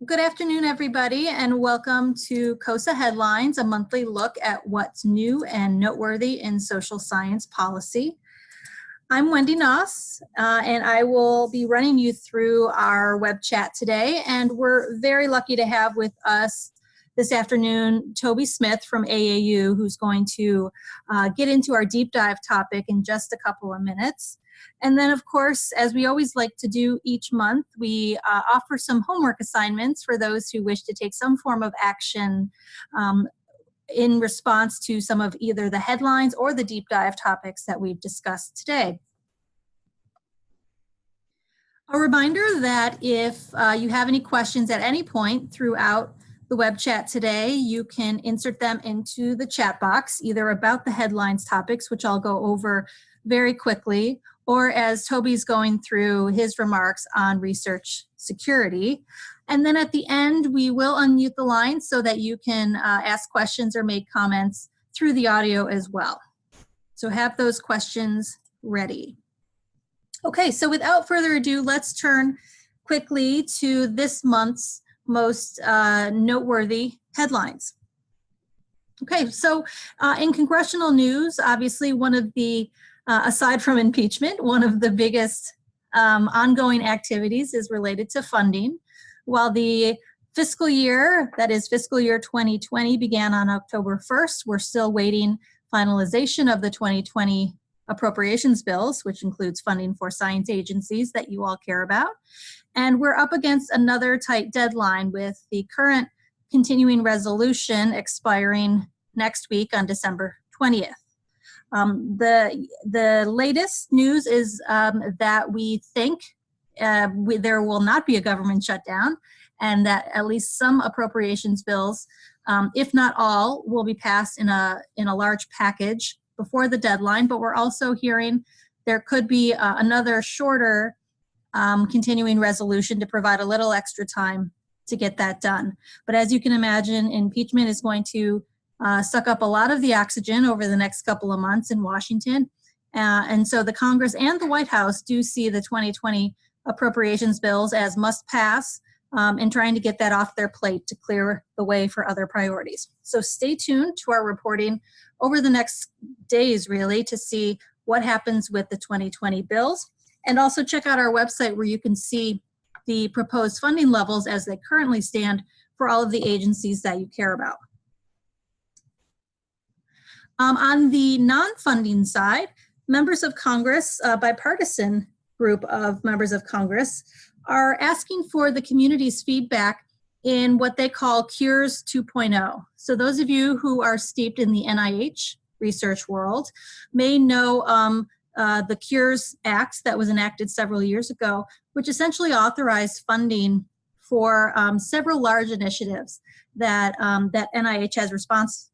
Good afternoon, everybody, and welcome to COSSA Headlines, a monthly look at what's new and noteworthy in social science policy. I'm Wendy Noss, and I will be running you through our web chat today, and we're very lucky to have with us this afternoon Toby Smith from AAU, who's going to get into our deep dive topic in just a couple of minutes. And then, of course, as we always like to do each month, we offer some homework assignments for those who wish to take some form of action in response to some of either the headlines or the deep dive topics that we've discussed today. A reminder that if you have any questions at any point throughout the web chat today, you can insert them into the chat box, either about the headlines topics, which I'll go over very quickly, or as Toby's going through his remarks on research security. And then at the end, we will unmute the line so that you can ask questions or make comments through the audio as well. So have those questions ready. Okay, so without further ado, let's turn quickly to this month's most noteworthy headlines. Okay, so in congressional news, obviously one of the aside from impeachment, one of the biggest ongoing activities is related to funding. While the fiscal year, that is fiscal year 2020, began on October 1st, we're still waiting finalization of the 2020 appropriations bills, which includes funding for science agencies that you all care about. And we're up against another tight deadline with the current continuing resolution expiring next week on December 20th. The latest news is that we think there will not be a government shutdown, and that at least some appropriations bills, if not all, will be passed in a large package before the deadline. But we're also hearing there could be another shorter continuing resolution to provide a little extra time to get that done. But as you can imagine, impeachment is going to suck up a lot of the oxygen over the next couple of months in Washington. And so the Congress and the White House do see the 2020 appropriations bills as must pass and trying to get that off their plate to clear the way for other priorities. So stay tuned to our reporting over the next days, really, to see what happens with the 2020 bills. And also check out our website where you can see the proposed funding levels as they currently stand for all of the agencies that you care about. On the non-funding side, members of Congress, a bipartisan group of members of Congress, are asking for the community's feedback in what they call Cures 2.0. So those of you who are steeped in the NIH research world may know the Cures Act that was enacted several years ago, which essentially authorized funding for several large initiatives that NIH has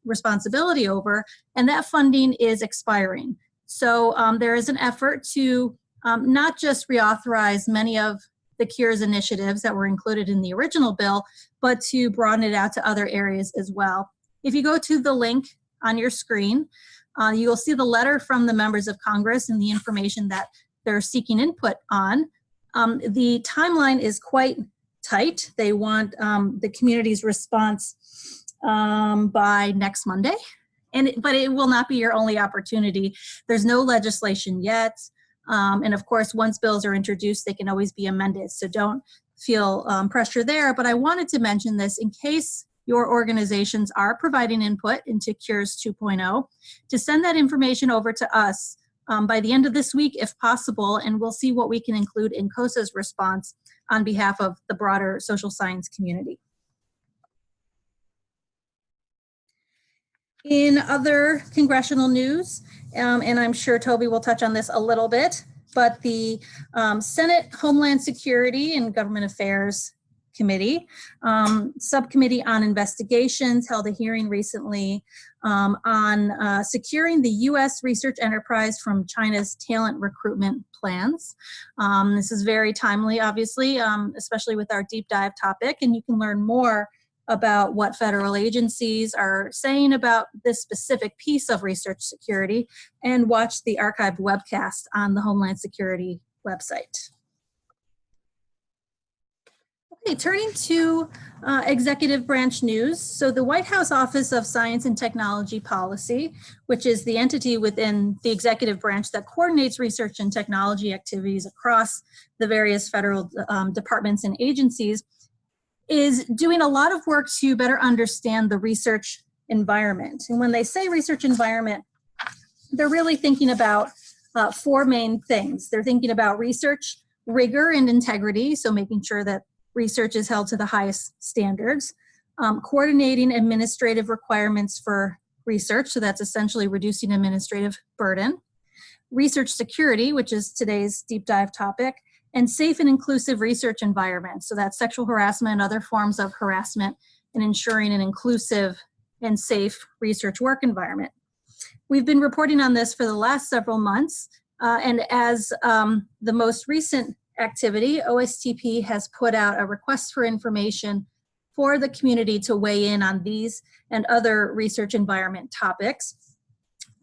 responsibility over, and that funding is expiring. So there is an effort to not just reauthorize many of the Cures initiatives that were included in the original bill, but to broaden it out to other areas as well. If you go to the link on your screen, you will see the letter from the members of Congress and the information that they're seeking input on. The timeline is quite tight. They want the community's response by next Monday, but it will not be your only opportunity. There's no legislation yet, and of course, once bills are introduced, they can always be amended, so don't feel pressure there. But I wanted to mention this in case your organizations are providing input into Cures 2.0, to send that information over to us by the end of this week, if possible, and we'll see what we can include in COSSA's response on behalf of the broader social science community. In other congressional news, and I'm sure Toby will touch on this a little bit, but the Senate Homeland Security and Government Affairs Committee, Subcommittee on Investigations, held a hearing recently on securing the U.S. research enterprise from China's talent recruitment plans. This is very timely, obviously, especially with our deep dive topic, and you can learn more about what federal agencies are saying about this specific piece of research security and watch the archived webcast on the Homeland Security website. Okay, turning to executive branch news. So the White House Office of Science and Technology Policy, which is the entity within the executive branch that coordinates research and technology activities across the various federal departments and agencies, is doing a lot of work to better understand the research environment. And when they say research environment, they're really thinking about four main things. They're thinking about research rigor and integrity, so making sure that research is held to the highest standards, coordinating administrative requirements for research, so that's essentially reducing administrative burden, research security, which is today's deep dive topic, and safe and inclusive research environments, so that's sexual harassment and other forms of harassment, and ensuring an inclusive and safe research work environment. We've been reporting on this for the last several months, and as the most recent activity, OSTP has put out a request for information for the community to weigh in on these and other research environment topics.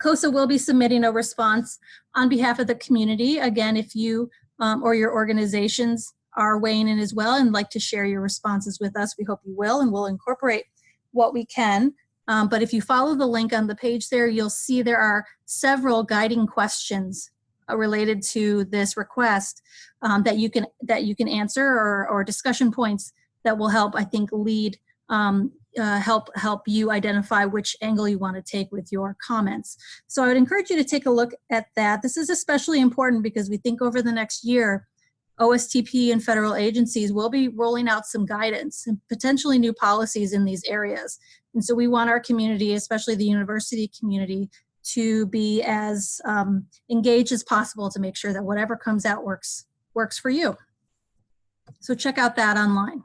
COSSA will be submitting a response on behalf of the community. Again, if you or your organizations are weighing in as well and like to share your responses with us, we hope you will, and we'll incorporate what we can. But if you follow the link on the page there, you'll see there are several guiding questions related to this request that you can answer, or discussion points that will help, I think, lead help you identify which angle you want to take with your comments. So I would encourage you to take a look at that. This is especially important because we think over the next year, OSTP and federal agencies will be rolling out some guidance and potentially new policies in these areas. And so we want our community, especially the university community, to be as engaged as possible to make sure that whatever comes out works for you. So check out that online.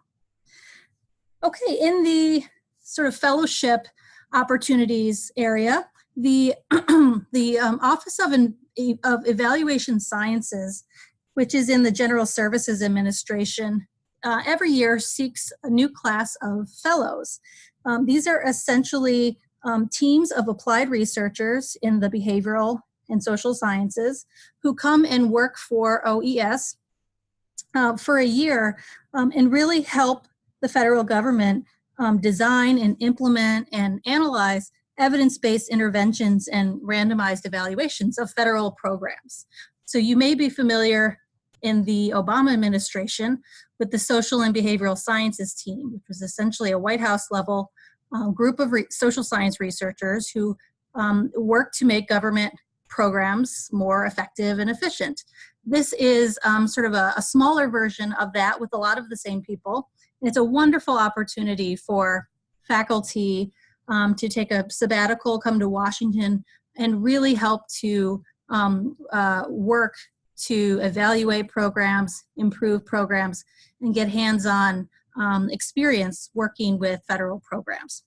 Okay, in the sort of fellowship opportunities area, the Office of Evaluation Sciences, which is in the General Services Administration, every year seeks a new class of fellows. These are essentially teams of applied researchers in the behavioral and social sciences who come and work for OES for a year and really help the federal government design and implement and analyze evidence-based interventions and randomized evaluations of federal programs. So you may be familiar in the Obama administration with the Social and Behavioral Sciences team, which was essentially a White House level group of social science researchers who work to make government programs more effective and efficient. This is sort of a smaller version of that with a lot of the same people. And it's a wonderful opportunity for faculty to take a sabbatical, come to Washington, and really help to work to evaluate programs, improve programs, and get hands-on experience working with federal programs.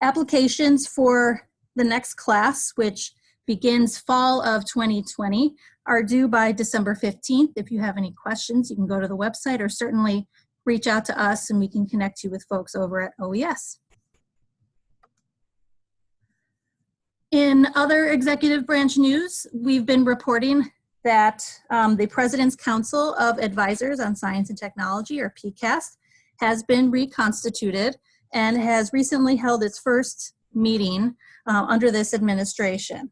Applications for the next class, which begins fall of 2020, are due by December 15th. If you have any questions, you can go to the website or certainly reach out to us and we can connect you with folks over at OES. In other executive branch news, we've been reporting that the President's Council of Advisors on Science and Technology, or PCAST, has been reconstituted and has recently held its first meeting under this administration.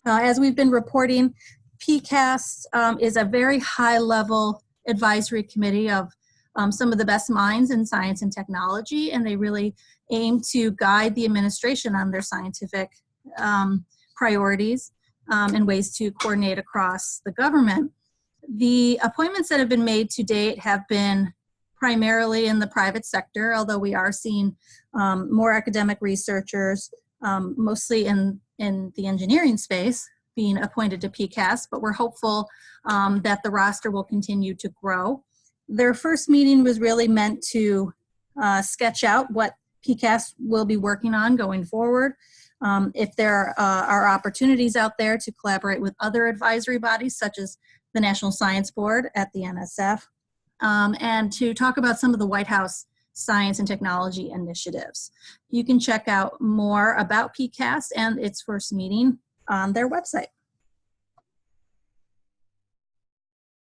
As we've been reporting, PCAST is a very high-level advisory committee of some of the best minds in science and technology, and they really aim to guide the administration on their scientific priorities and ways to coordinate across the government. The appointments that have been made to date have been primarily in the private sector, although we are seeing more academic researchers, mostly in the engineering space, being appointed to PCAST, but we're hopeful that the roster will continue to grow. Their first meeting was really meant to sketch out what PCAST will be working on going forward. If there are opportunities out there to collaborate with other advisory bodies, such as the National Science Board at the NSF, and to talk about some of the White House science and technology initiatives. You can check out more about PCAST and its first meeting on their website.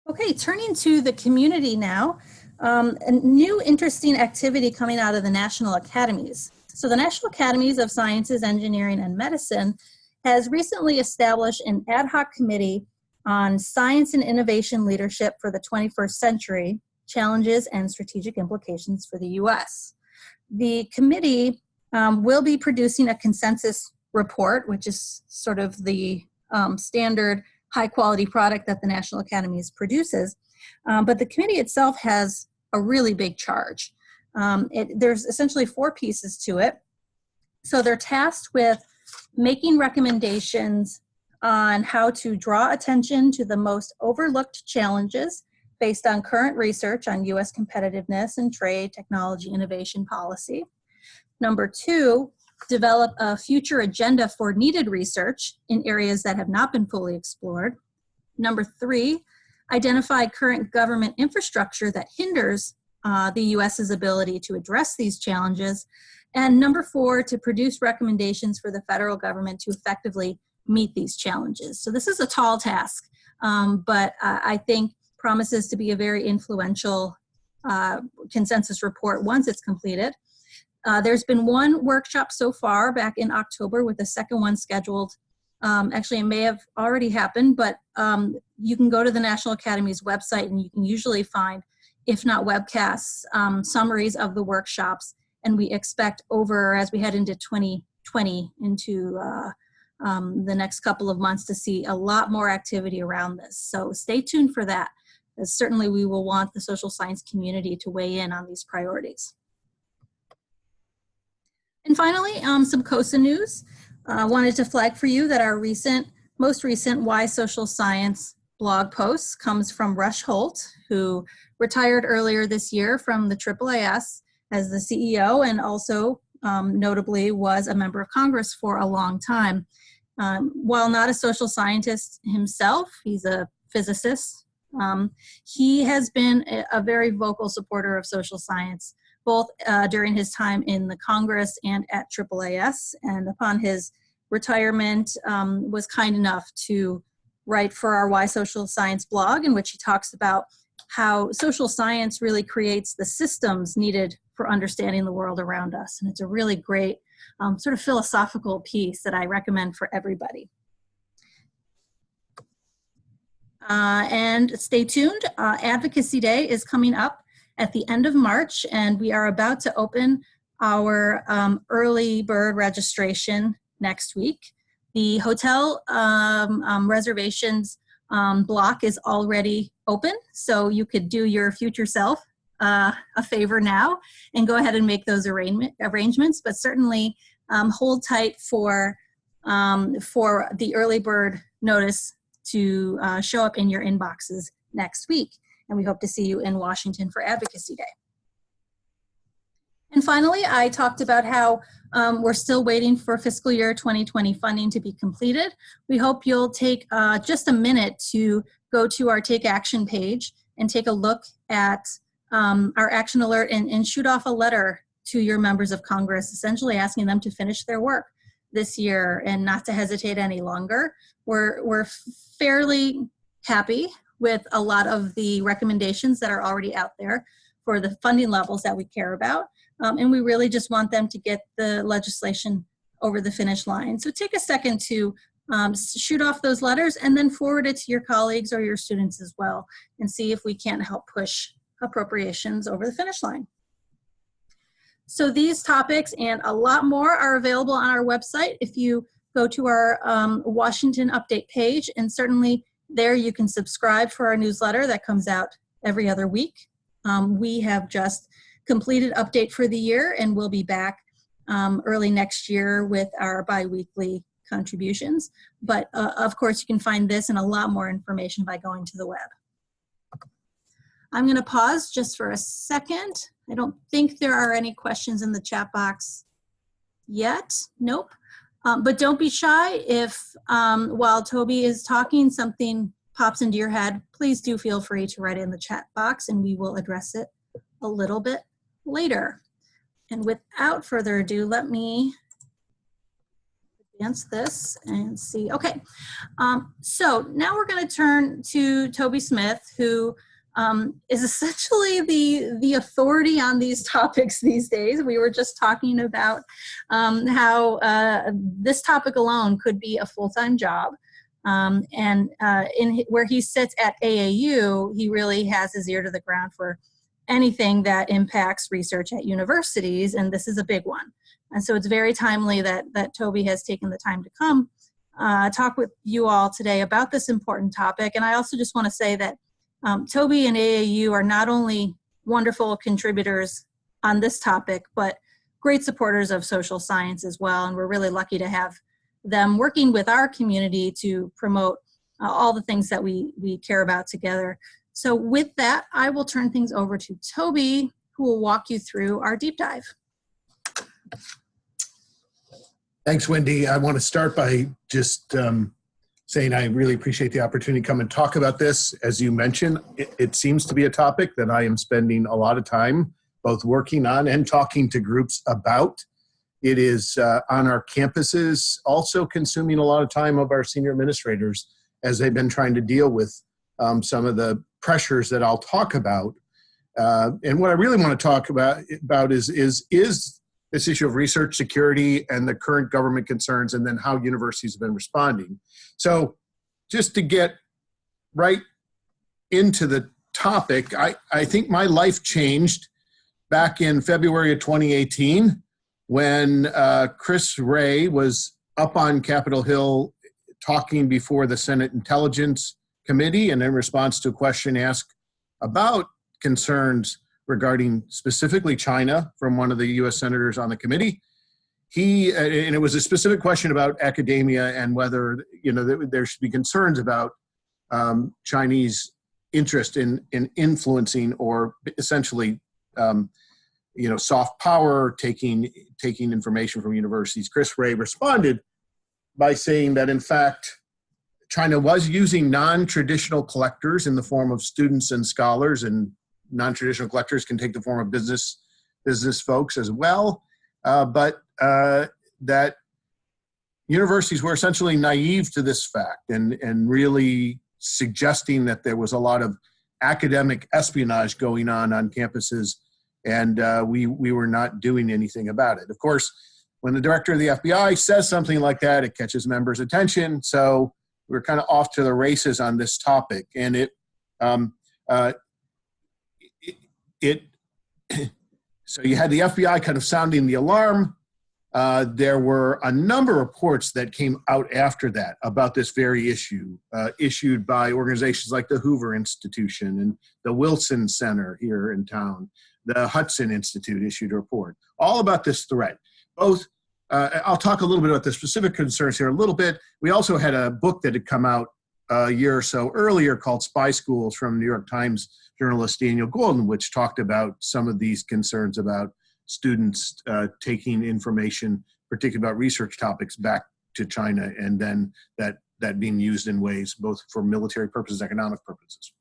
Okay, turning to the community now. A new interesting activity coming out of the national academies. So the National Academies of Sciences, Engineering, and Medicine has recently established an ad hoc committee on science and innovation leadership for the 21st century, challenges and strategic implications for the U.S. The committee will be producing a consensus report, which is sort of the standard high-quality product that the National Academies produces. But the committee itself has a really big charge. There's essentially 4 pieces to it. So they're tasked with making recommendations on how to draw attention to the most overlooked challenges based on current research on U.S. competitiveness and trade, technology, innovation policy. Number 2, develop a future agenda for needed research in areas that have not been fully explored. Number 3, identify current government infrastructure that hinders the U.S.'s ability to address these challenges. And number 4, to produce recommendations for the federal government to effectively meet these challenges. So this is a tall task, but I think promises to be a very influential consensus report once it's completed. There's been one workshop so far back in October with a second one scheduled. Actually, it may have already happened, but you can go to the National Academy's website and you can usually find, if not webcasts, summaries of the workshops. And we expect as we head into 2020, into the next couple of months, to see a lot more activity around this. So stay tuned for that, as certainly we will want the social science community to weigh in on these priorities. And finally, some COSSA news. Wanted to flag for you that our most recent Why Social Science blog post comes from Rush Holt, who retired earlier this year from the AAAS as the CEO, and also notably was a member of Congress for a long time. While not a social scientist himself, he's a physicist. He has been a very vocal supporter of social science, both during his time in the Congress and at AAAS. And upon his retirement, was kind enough to write for our Why Social Science blog, in which he talks about how social science really creates the systems needed for understanding the world around us. And it's a really great sort of philosophical piece that I recommend for everybody. And stay tuned. Advocacy Day is coming up at the end of March, and we are about to open our early bird registration next week. The hotel reservations block is already open, so you could do your future self a favor now and go ahead and make those arrangements, but certainly hold tight for the early bird notice to show up in your inboxes next week. And we hope to see you in Washington for Advocacy Day. And finally, I talked about how we're still waiting for fiscal year 2020 funding to be completed. We hope you'll take just a minute to go to our Take Action page and take a look at our action alert and shoot off a letter to your members of Congress, essentially asking them to finish their work this year and not to hesitate any longer. We're fairly happy with a lot of the recommendations that are already out there for the funding levels that we care about. And we really just want them to get the legislation over the finish line. So take a second to shoot off those letters and then forward it to your colleagues or your students as well, and see if we can't help push appropriations over the finish line. So these topics and a lot more are available on our website if you go to our Washington Update page, and certainly there you can subscribe for our newsletter that comes out every other week. We have just completed update for the year, and we'll be back early next year with our bi-weekly contributions. But of course, you can find this and a lot more information by going to the web. I'm going to pause just for a second. I don't think there are any questions in the chat box yet. Nope. But don't be shy if while Toby is talking, something pops into your head. Please do feel free to write it in the chat box, and we will address it a little bit later. And without further ado, let me advance this and see. Okay, so now we're going to turn to Toby Smith, who is essentially the authority on these topics these days. We were just talking about how this topic alone could be a full-time job. Where he sits at AAU, he really has his ear to the ground for anything that impacts research at universities, and this is a big one. And so it's very timely that Toby has taken the time to come talk with you all today about this important topic. And I also just want to say that Toby and AAU are not only wonderful contributors on this topic, but great supporters of social science as well. And we're really lucky to have them working with our community to promote all the things that we care about together. So with that, I will turn things over to Toby, who will walk you through our deep dive. Thanks, Wendy. I want to start by just saying I really appreciate the opportunity to come and talk about this. As you mentioned, it seems to be a topic that I am spending a lot of time both working on and talking to groups about. It is on our campuses, also consuming a lot of time of our senior administrators as they've been trying to deal with some of the pressures that I'll talk about. And what I really want to talk about is this issue of research security and the current government concerns, and then how universities have been responding. So just to get right into the topic, I think my life changed back in February of 2018 when Chris Wray was up on Capitol Hill talking before the Senate Intelligence Committee, and in response to a question asked about concerns regarding specifically China from one of the U.S. senators on the committee. And it was a specific question about academia and whether there should be concerns about Chinese interest in influencing or essentially soft power, taking information from universities. Chris Wray responded by saying that in fact China was using non-traditional collectors in the form of students and scholars, and non-traditional collectors can take the form of business folks as well, but that universities were essentially naive to this fact and really suggesting that there was a lot of academic espionage going on campuses, and we were not doing anything about it. Of course, when the director of the FBI says something like that, it catches members' attention, so we're kind of off to the races on this topic. And so you had the FBI kind of sounding the alarm. There were a number of reports that came out after that about this very issue, issued by organizations like the Hoover Institution and the Wilson Center here in town. The Hudson Institute issued a report all about this threat. Both, I'll talk a little bit about the specific concerns here a little bit. We also had a book that had come out a year or so earlier called Spy Schools from New York Times journalist Daniel Golden, which talked about some of these concerns about students taking information, particularly about research topics, back to China, and then that being used in ways both for military purposes, economic purposes.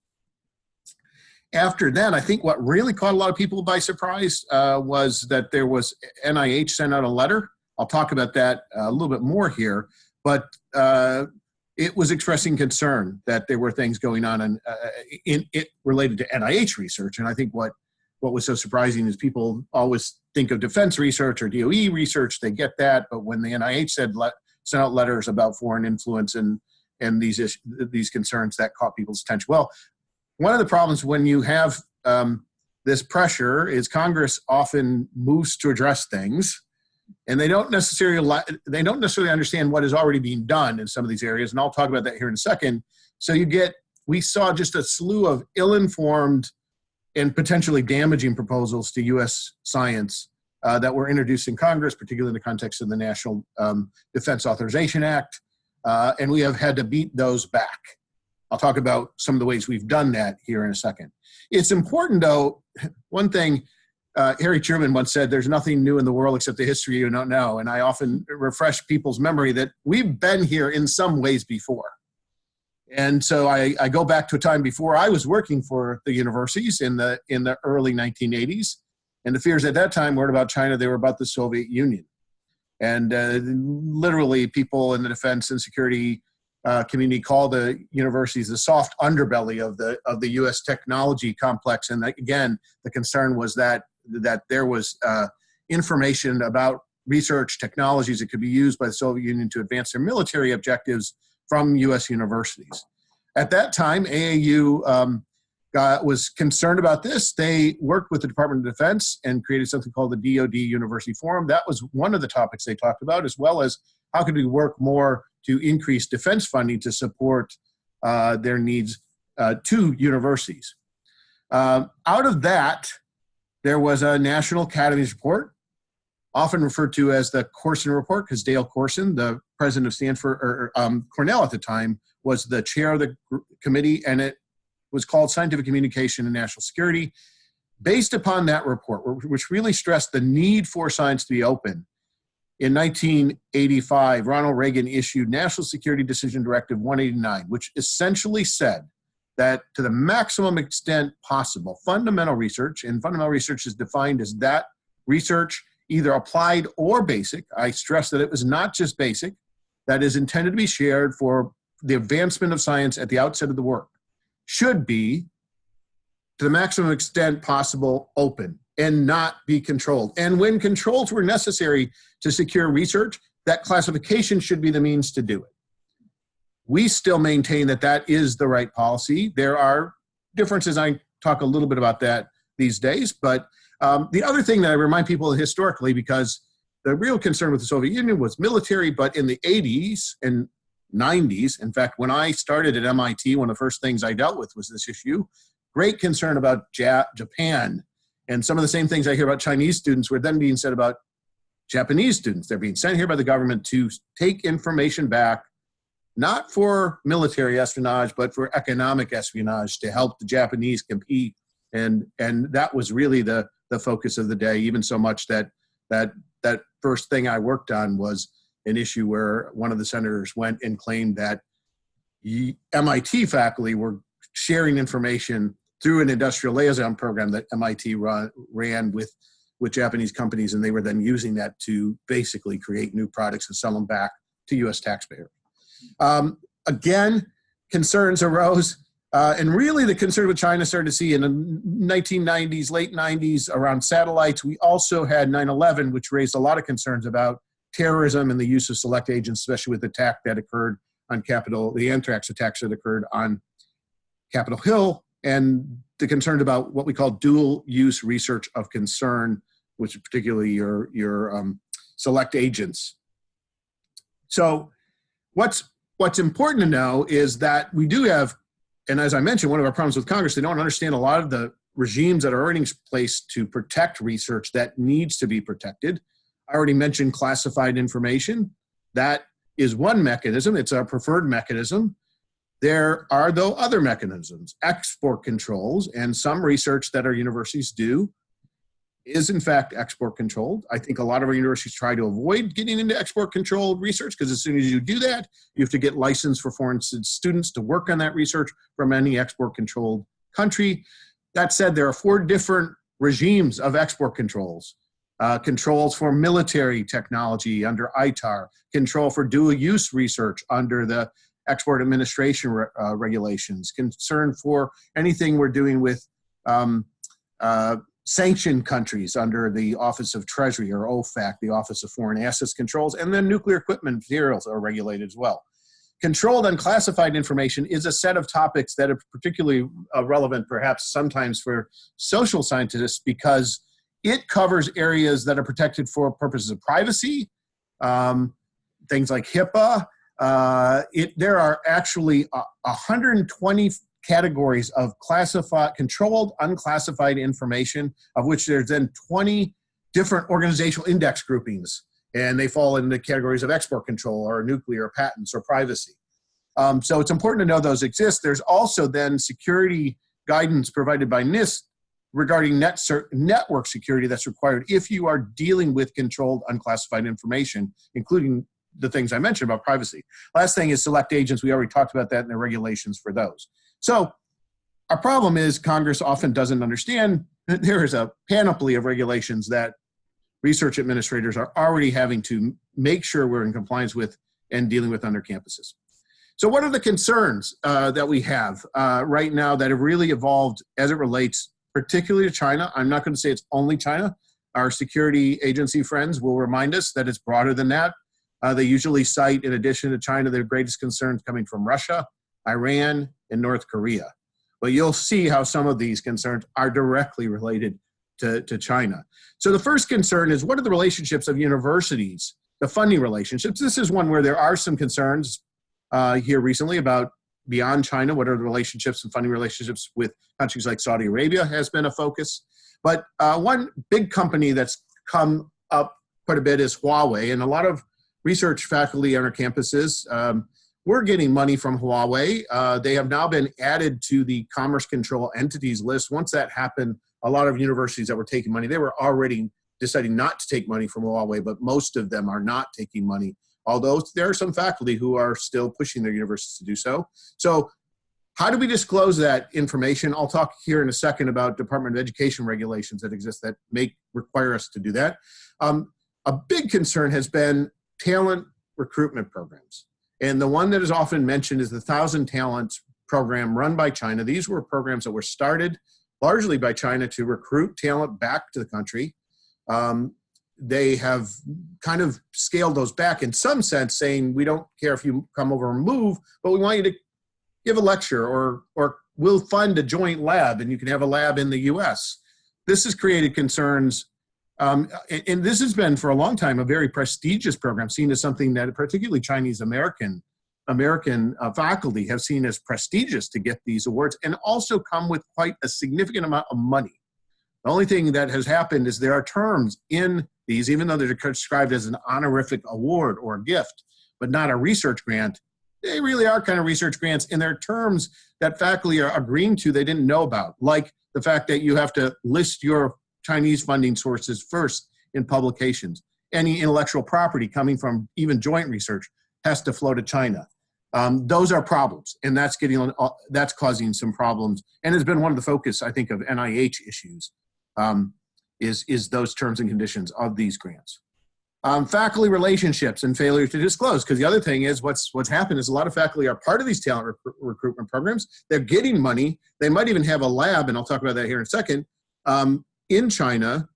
After that, I think what really caught a lot of people by surprise was that there was NIH sent out a letter. I'll talk about that a little bit more here, but it was expressing concern that there were things going on in it related to NIH research. And I think what was so surprising is people always think of defense research or DOE research, they get that, but when the NIH sent out letters about foreign influence and these concerns, that caught people's attention. Well, one of the problems when you have this pressure is Congress often moves to address things, and they don't necessarily understand what is already being done in some of these areas, and I'll talk about that here in a second. So we saw just a slew of ill-informed and potentially damaging proposals to U.S. science that were introduced in Congress, particularly in the context of the National Defense Authorization Act, and we have had to beat those back. I'll talk about some of the ways we've done that here in a second. It's important, though, one thing, Harry Truman once said, there's nothing new in the world except the history you don't know. And I often refresh people's memory that we've been here in some ways before. And so I go back to a time before I was working for the universities in the early 1980s. And the fears at that time weren't about China, they were about the Soviet Union. And literally people in the defense and security community call the universities the soft underbelly of the U.S. technology complex. And again, the concern was that there was information about research technologies that could be used by the Soviet Union to advance their military objectives from U.S. universities. At that time, AAU was concerned about this. They worked with the Department of Defense and created something called the DoD University Forum. That was one of the topics they talked about, as well as how could we work more to increase defense funding to support their needs to universities. Out of that, there was a National Academies report, often referred to as the Corson Report, because Dale Corson, the president of Stanford or Cornell at the time, was the chair of the committee, and it was called Scientific Communication and National Security. Based upon that report, which really stressed the need for science to be open, in 1985, Ronald Reagan issued National Security Decision Directive 189, which essentially said that to the maximum extent possible, fundamental research, and fundamental research is defined as that research, either applied or basic. I stress that it was not just basic, that is intended to be shared for the advancement of science at the outset of the work, should be, to the maximum extent possible, open and not be controlled. And when controls were necessary to secure research, that classification should be the means to do it. We still maintain that that is the right policy. There are differences. I talk a little bit about that these days. But the other thing that I remind people historically, because the real concern with the Soviet Union was military, but in the 80s and 90s, in fact, when I started at MIT, one of the first things I dealt with was this issue. Great concern about Japan. And some of the same things I hear about Chinese students were then being said about Japanese students. They're being sent here by the government to take information back, not for military espionage, but for economic espionage to help the Japanese compete. And that was really the focus of the day, even so much that first thing I worked on was an issue where one of the senators went and claimed that MIT faculty were sharing information through an industrial liaison program that MIT ran with Japanese companies, and they were then using that to basically create new products and sell them back to U.S. taxpayers. Again, concerns arose, and really the concern with China started to see in the 1990s, late 90s, around satellites. We also had 9/11, which raised a lot of concerns about terrorism and the use of select agents, especially with the attack that occurred on Capitol, the anthrax attacks that occurred on Capitol Hill, and the concern about what we call dual use research of concern, which is particularly your select agents. So what's important to know is that we do have, and as I mentioned, one of our problems with Congress, they don't understand a lot of the regimes that are already in place to protect research that needs to be protected. I already mentioned classified information. That is one mechanism. It's our preferred mechanism. There are, though, other mechanisms. Export controls, and some research that our universities do is, in fact, export controlled. I think a lot of our universities try to avoid getting into export controlled research, because as soon as you do that, you have to get licensed for foreign students to work on that research from any export controlled country. That said, there are 4 different regimes of export controls. Controls for military technology under ITAR, control for dual use research under the Export Administration regulations, concern for anything we're doing with sanctioned countries under the Office of Treasury, or OFAC, the Office of Foreign Assets Controls, and then nuclear equipment materials are regulated as well. Controlled unclassified information is a set of topics that are particularly relevant perhaps sometimes for social scientists, because it covers areas that are protected for purposes of privacy, things like HIPAA. There are actually 120 categories of classified, controlled, unclassified information, of which there's then 20 different organizational index groupings, and they fall into categories of export control or nuclear patents or privacy. So it's important to know those exist. There's also then security guidance provided by NIST regarding network security that's required if you are dealing with controlled unclassified information, including the things I mentioned about privacy. Last thing is select agents. We already talked about that in the regulations for those. So our problem is Congress often doesn't understand that there is a panoply of regulations that research administrators are already having to make sure we're in compliance with and dealing with on their campuses. So what are the concerns that we have right now that have really evolved as it relates particularly to China? I'm not going to say it's only China. Our security agency friends will remind us that it's broader than that. They usually cite, in addition to China, their greatest concerns coming from Russia, Iran, and North Korea. But you'll see how some of these concerns are directly related to China. So the first concern is, what are the relationships of universities, the funding relationships? This is one where there are some concerns here recently about beyond China. What are the relationships and funding relationships with countries like Saudi Arabia has been a focus. But one big company that's come up quite a bit is Huawei, and a lot of research faculty on our campuses, we're getting money from Huawei. They have now been added to the Commerce Control Entities list. Once that happened, a lot of universities that were taking money, they were already deciding not to take money from Huawei, but most of them are not taking money, although there are some faculty who are still pushing their universities to do so. So how do we disclose that information? I'll talk here in a second about Department of Education regulations that exist that may require us to do that. A big concern has been talent recruitment programs. And the one that is often mentioned is the 1,000 Talents program run by China. These were programs that were started largely by China to recruit talent back to the country. They have kind of scaled those back in some sense, saying we don't care if you come over and move, but we want you to give a lecture or we'll fund a joint lab and you can have a lab in the US. This has created concerns. And this has been for a long time a very prestigious program, seen as something that particularly Chinese American faculty have seen as prestigious to get these awards, and also come with quite a significant amount of money. The only thing that has happened is there are terms in these, even though they're described as an honorific award or a gift, but not a research grant. They really are kind of research grants, and there are terms that faculty are agreeing to they didn't know about, like the fact that you have to list your Chinese funding sources first in publications. Any intellectual property coming from even joint research has to flow to China. Those are problems, and that's causing some problems, and has been one of the focus, I think, of NIH issues, is those terms and conditions of these grants. Faculty relationships and failure to disclose, because the other thing is what's happened is a lot of faculty are part of these talent recruitment programs. They're getting money. They might even have a lab, and I'll talk about that here in a second, in China,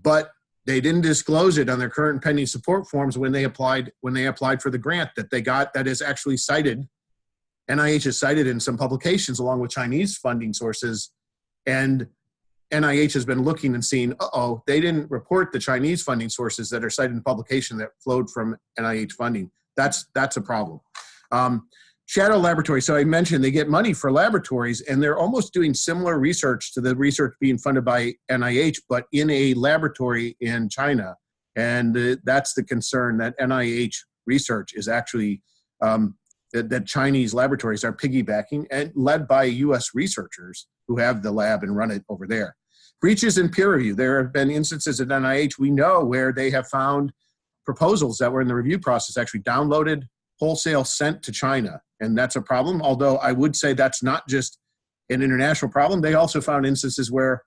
but they didn't disclose it on their current and pending support forms when they applied for the grant that they got, that is actually cited. NIH is cited in some publications along with Chinese funding sources, and NIH has been looking and seeing, they didn't report the Chinese funding sources that are cited in publication that flowed from NIH funding. That's a problem. Shadow laboratories. So I mentioned they get money for laboratories, and they're almost doing similar research to the research being funded by NIH, but in a laboratory in China. And that's the concern, that NIH research is actually, that Chinese laboratories are piggybacking and led by US researchers who have the lab and run it over there. Breaches in peer review. There have been instances at NIH, we know, where they have found proposals that were in the review process actually downloaded, wholesale sent to China. And that's a problem, although I would say that's not just an international problem. They also found instances where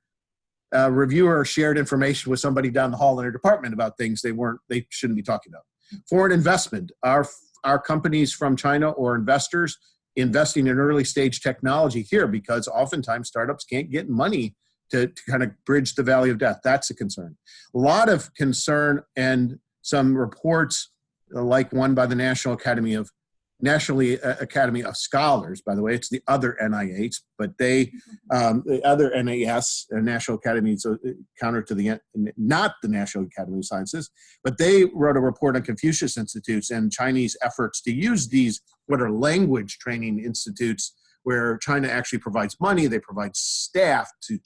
a reviewer shared information with somebody down the hall in their department about things they shouldn't be talking about. Foreign investment. Are companies from China or investors investing in early stage technology here, because oftentimes startups can't get money to kind of bridge the valley of death. That's a concern. A lot of concern, and some reports like one by the National Academy of Scholars, by the way, it's the other NIH, but the other NAS, National Academy, so counter to not the National Academy of Sciences, but they wrote a report on Confucius Institutes and Chinese efforts to use these, what are language training institutes, where China actually provides money, they provide staff to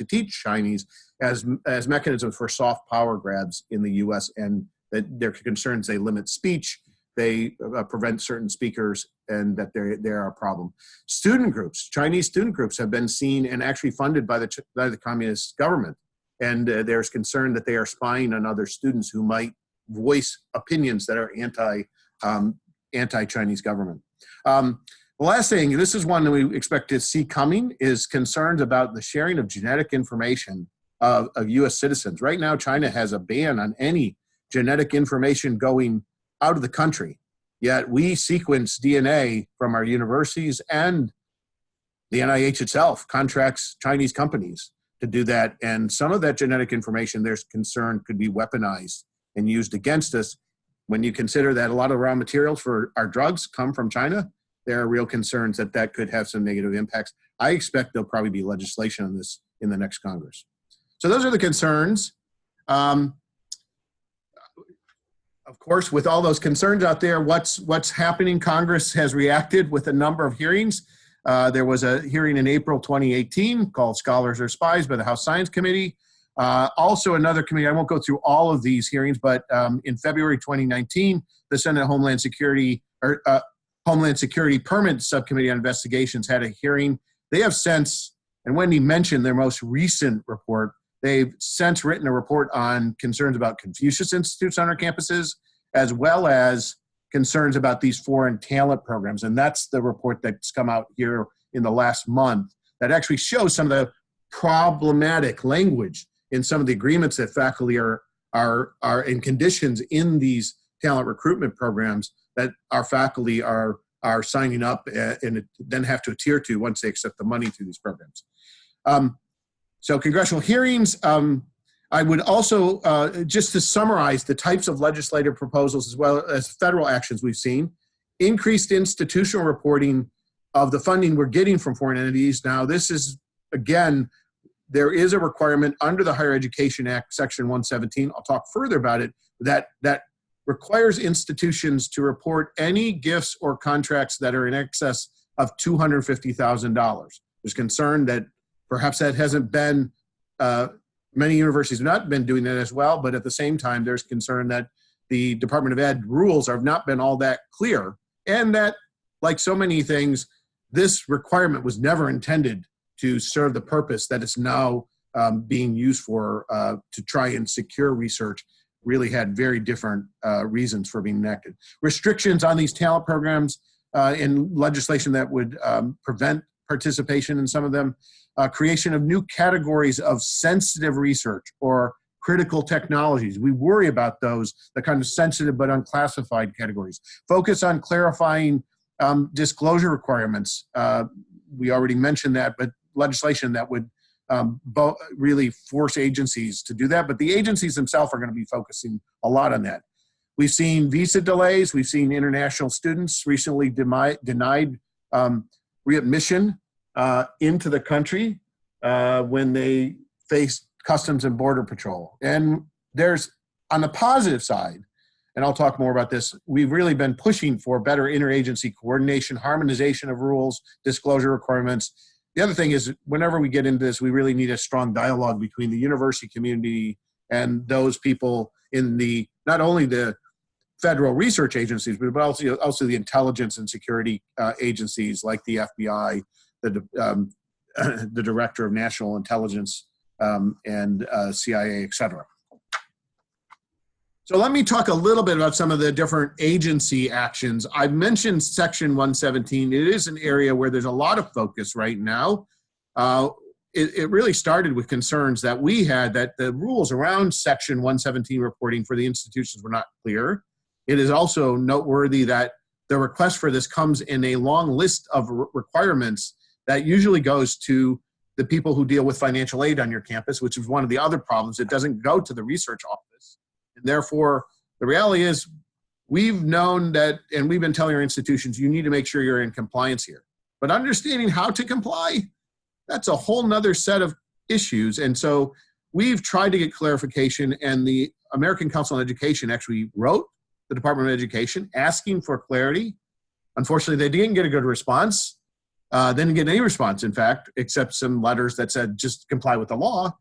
teach Chinese as mechanisms for soft power grabs in the US, and that their concerns they limit speech, they prevent certain speakers, and that they're a problem. Student groups, Chinese student groups have been seen and actually funded by the communist government. And there's concern that they are spying on other students who might voice opinions that are anti-Chinese government. The last thing, this is one that we expect to see coming, is concerns about the sharing of genetic information of US citizens. Right now, China has a ban on any genetic information going out of the country. Yet we sequence DNA from our universities, and the NIH itself contracts Chinese companies to do that. And some of that genetic information, there's concern, could be weaponized and used against us. When you consider that a lot of raw materials for our drugs come from China, there are real concerns that that could have some negative impacts. I expect there'll probably be legislation on this in the next Congress. So those are the concerns. Of course, with all those concerns out there, what's happening? Congress has reacted with a number of hearings. There was a hearing in April 2018 called Scholars Are Spies by the House Science Committee. Also another committee, I won't go through all of these hearings, but in February 2019, the Senate Homeland Security Permanent Subcommittee on Investigations had a hearing. They have since, and Wendy mentioned their most recent report, they've since written a report on concerns about Confucius Institutes on our campuses, as well as concerns about these foreign talent programs. And that's the report that's come out here in the last month that actually shows some of the problematic language in some of the agreements that faculty are in conditions in these talent recruitment programs that our faculty are signing up and then have to adhere to once they accept the money through these programs. So congressional hearings. I would also, just to summarize the types of legislative proposals as well as federal actions we've seen, increased institutional reporting of the funding we're getting from foreign entities. Now this is, again, there is a requirement under the Higher Education Act, Section 117, I'll talk further about it, that requires institutions to report any gifts or contracts that are in excess of $250,000. There's concern that perhaps that hasn't been, many universities have not been doing that as well, but at the same time, there's concern that the Department of Ed rules have not been all that clear, and that, like so many things, this requirement was never intended to serve the purpose that it's now being used for, to try and secure research. Really had very different reasons for being enacted. Restrictions on these talent programs in legislation that would prevent participation in some of them. Creation of new categories of sensitive research or critical technologies. We worry about those, the kind of sensitive but unclassified categories. Focus on clarifying disclosure requirements. We already mentioned that, but legislation that would really force agencies to do that. But the agencies themselves are going to be focusing a lot on that. We've seen visa delays. We've seen international students recently denied readmission into the country when they face Customs and Border Patrol. And there's, on the positive side, and I'll talk more about this, we've really been pushing for better interagency coordination, harmonization of rules, disclosure requirements. The other thing is, whenever we get into this, we really need a strong dialogue between the university community and those people in the, not only the federal research agencies, but also the intelligence and security agencies like the FBI, the Director of National Intelligence, and CIA, et cetera. So let me talk a little bit about some of the different agency actions. I've mentioned Section 117. It is an area where there's a lot of focus right now. It really started with concerns that we had that the rules around Section 117 reporting for the institutions were not clear. It is also noteworthy that the request for this comes in a long list of requirements that usually goes to the people who deal with financial aid on your campus, which is one of the other problems. It doesn't go to the research office. And therefore, the reality is we've known that, and we've been telling our institutions, you need to make sure you're in compliance here. But understanding how to comply, that's a whole nother set of issues. And so we've tried to get clarification, and the American Council on Education actually wrote the Department of Education asking for clarity. Unfortunately, they didn't get a good response. They didn't get any response, in fact, except some letters that said just comply with the law.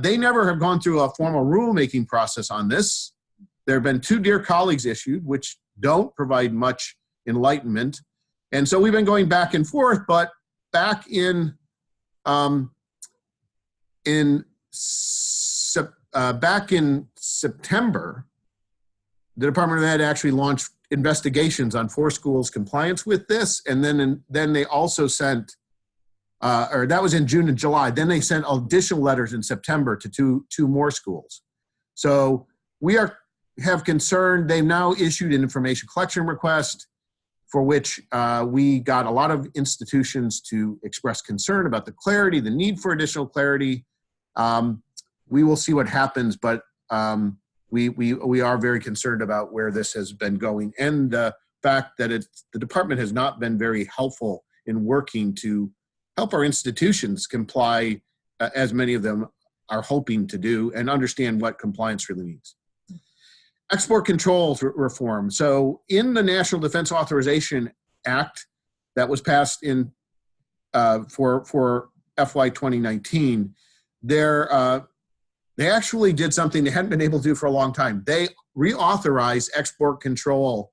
They never have gone through a formal rulemaking process on this. There have been 2 Dear Colleagues issued, which don't provide much enlightenment. And so we've been going back and forth, but back in September, the Department of Ed actually launched investigations on 4 schools' compliance with this, and then they also sent, or that was in June and July. Then they sent additional letters in September to two more schools. So we are have concern. They've now issued an information collection request for which we got a lot of institutions to express concern about the clarity, the need for additional clarity. We will see what happens, but we are very concerned about where this has been going, and the fact that the department has not been very helpful in working to help our institutions comply, as many of them are hoping to do, and understand what compliance really means. Export controls reform. So in the National Defense Authorization Act that was passed in for FY 2019, they actually did something they hadn't been able to do for a long time. They reauthorized export control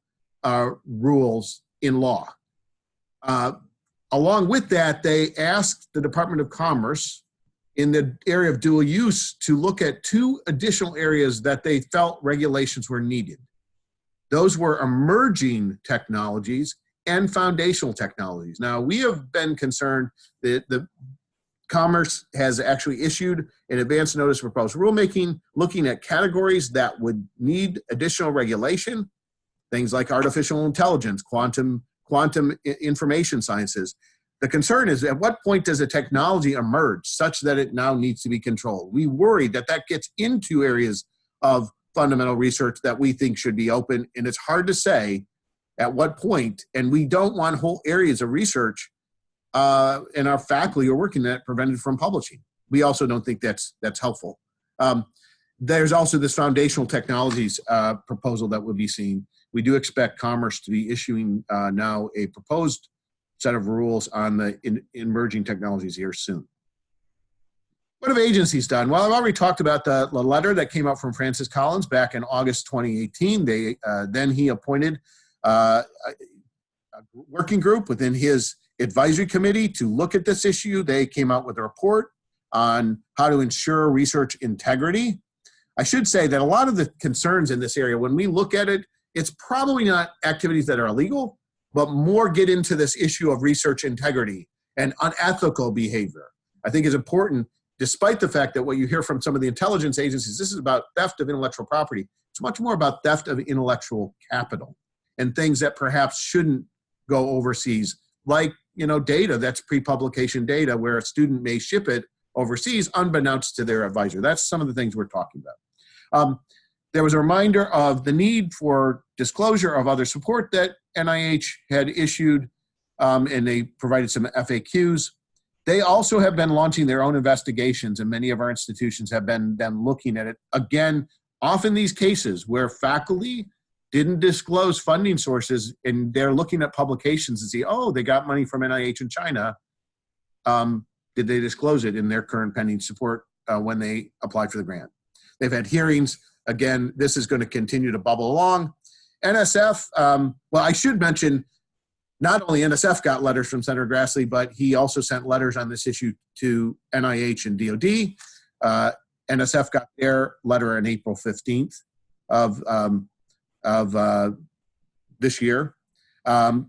rules in law. Along with that, they asked the Department of Commerce in the area of dual use to look at 2 additional areas that they felt regulations were needed. Those were emerging technologies and foundational technologies. Now, we have been concerned that the Commerce has actually issued an advance notice of proposed rulemaking looking at categories that would need additional regulation, things like artificial intelligence, quantum information sciences. The concern is, at what point does a technology emerge such that it now needs to be controlled? We worry that that gets into areas of fundamental research that we think should be open, and it's hard to say at what point, and we don't want whole areas of research and our faculty are working at prevented from publishing. We also don't think that's helpful. There's also this foundational technologies proposal that we'll be seeing. We do expect Commerce to be issuing now a proposed set of rules on the emerging technologies here soon. What have agencies done? Well, I've already talked about the letter that came out from Francis Collins back in August 2018. Then he appointed a working group within his advisory committee to look at this issue. They came out with a report on how to ensure research integrity. I should say that a lot of the concerns in this area, when we look at it, it's probably not activities that are illegal, but more get into this issue of research integrity and unethical behavior. I think is important, despite the fact that what you hear from some of the intelligence agencies, this is about theft of intellectual property. It's much more about theft of intellectual capital and things that perhaps shouldn't go overseas, like data that's pre-publication data where a student may ship it overseas unbeknownst to their advisor. That's some of the things we're talking about. There was a reminder of the need for disclosure of other support that NIH had issued, and they provided some FAQs. They also have been launching their own investigations, and many of our institutions have been looking at it. Again, often these cases where faculty didn't disclose funding sources and they're looking at publications and see, oh, they got money from NIH in China. Did they disclose it in their current pending support when they applied for the grant? They've had hearings. Again, this is going to continue to bubble along. NSF, well, I should mention, not only NSF got letters from Senator Grassley, but he also sent letters on this issue to NIH and DOD. NSF got their letter on April 15th of this year.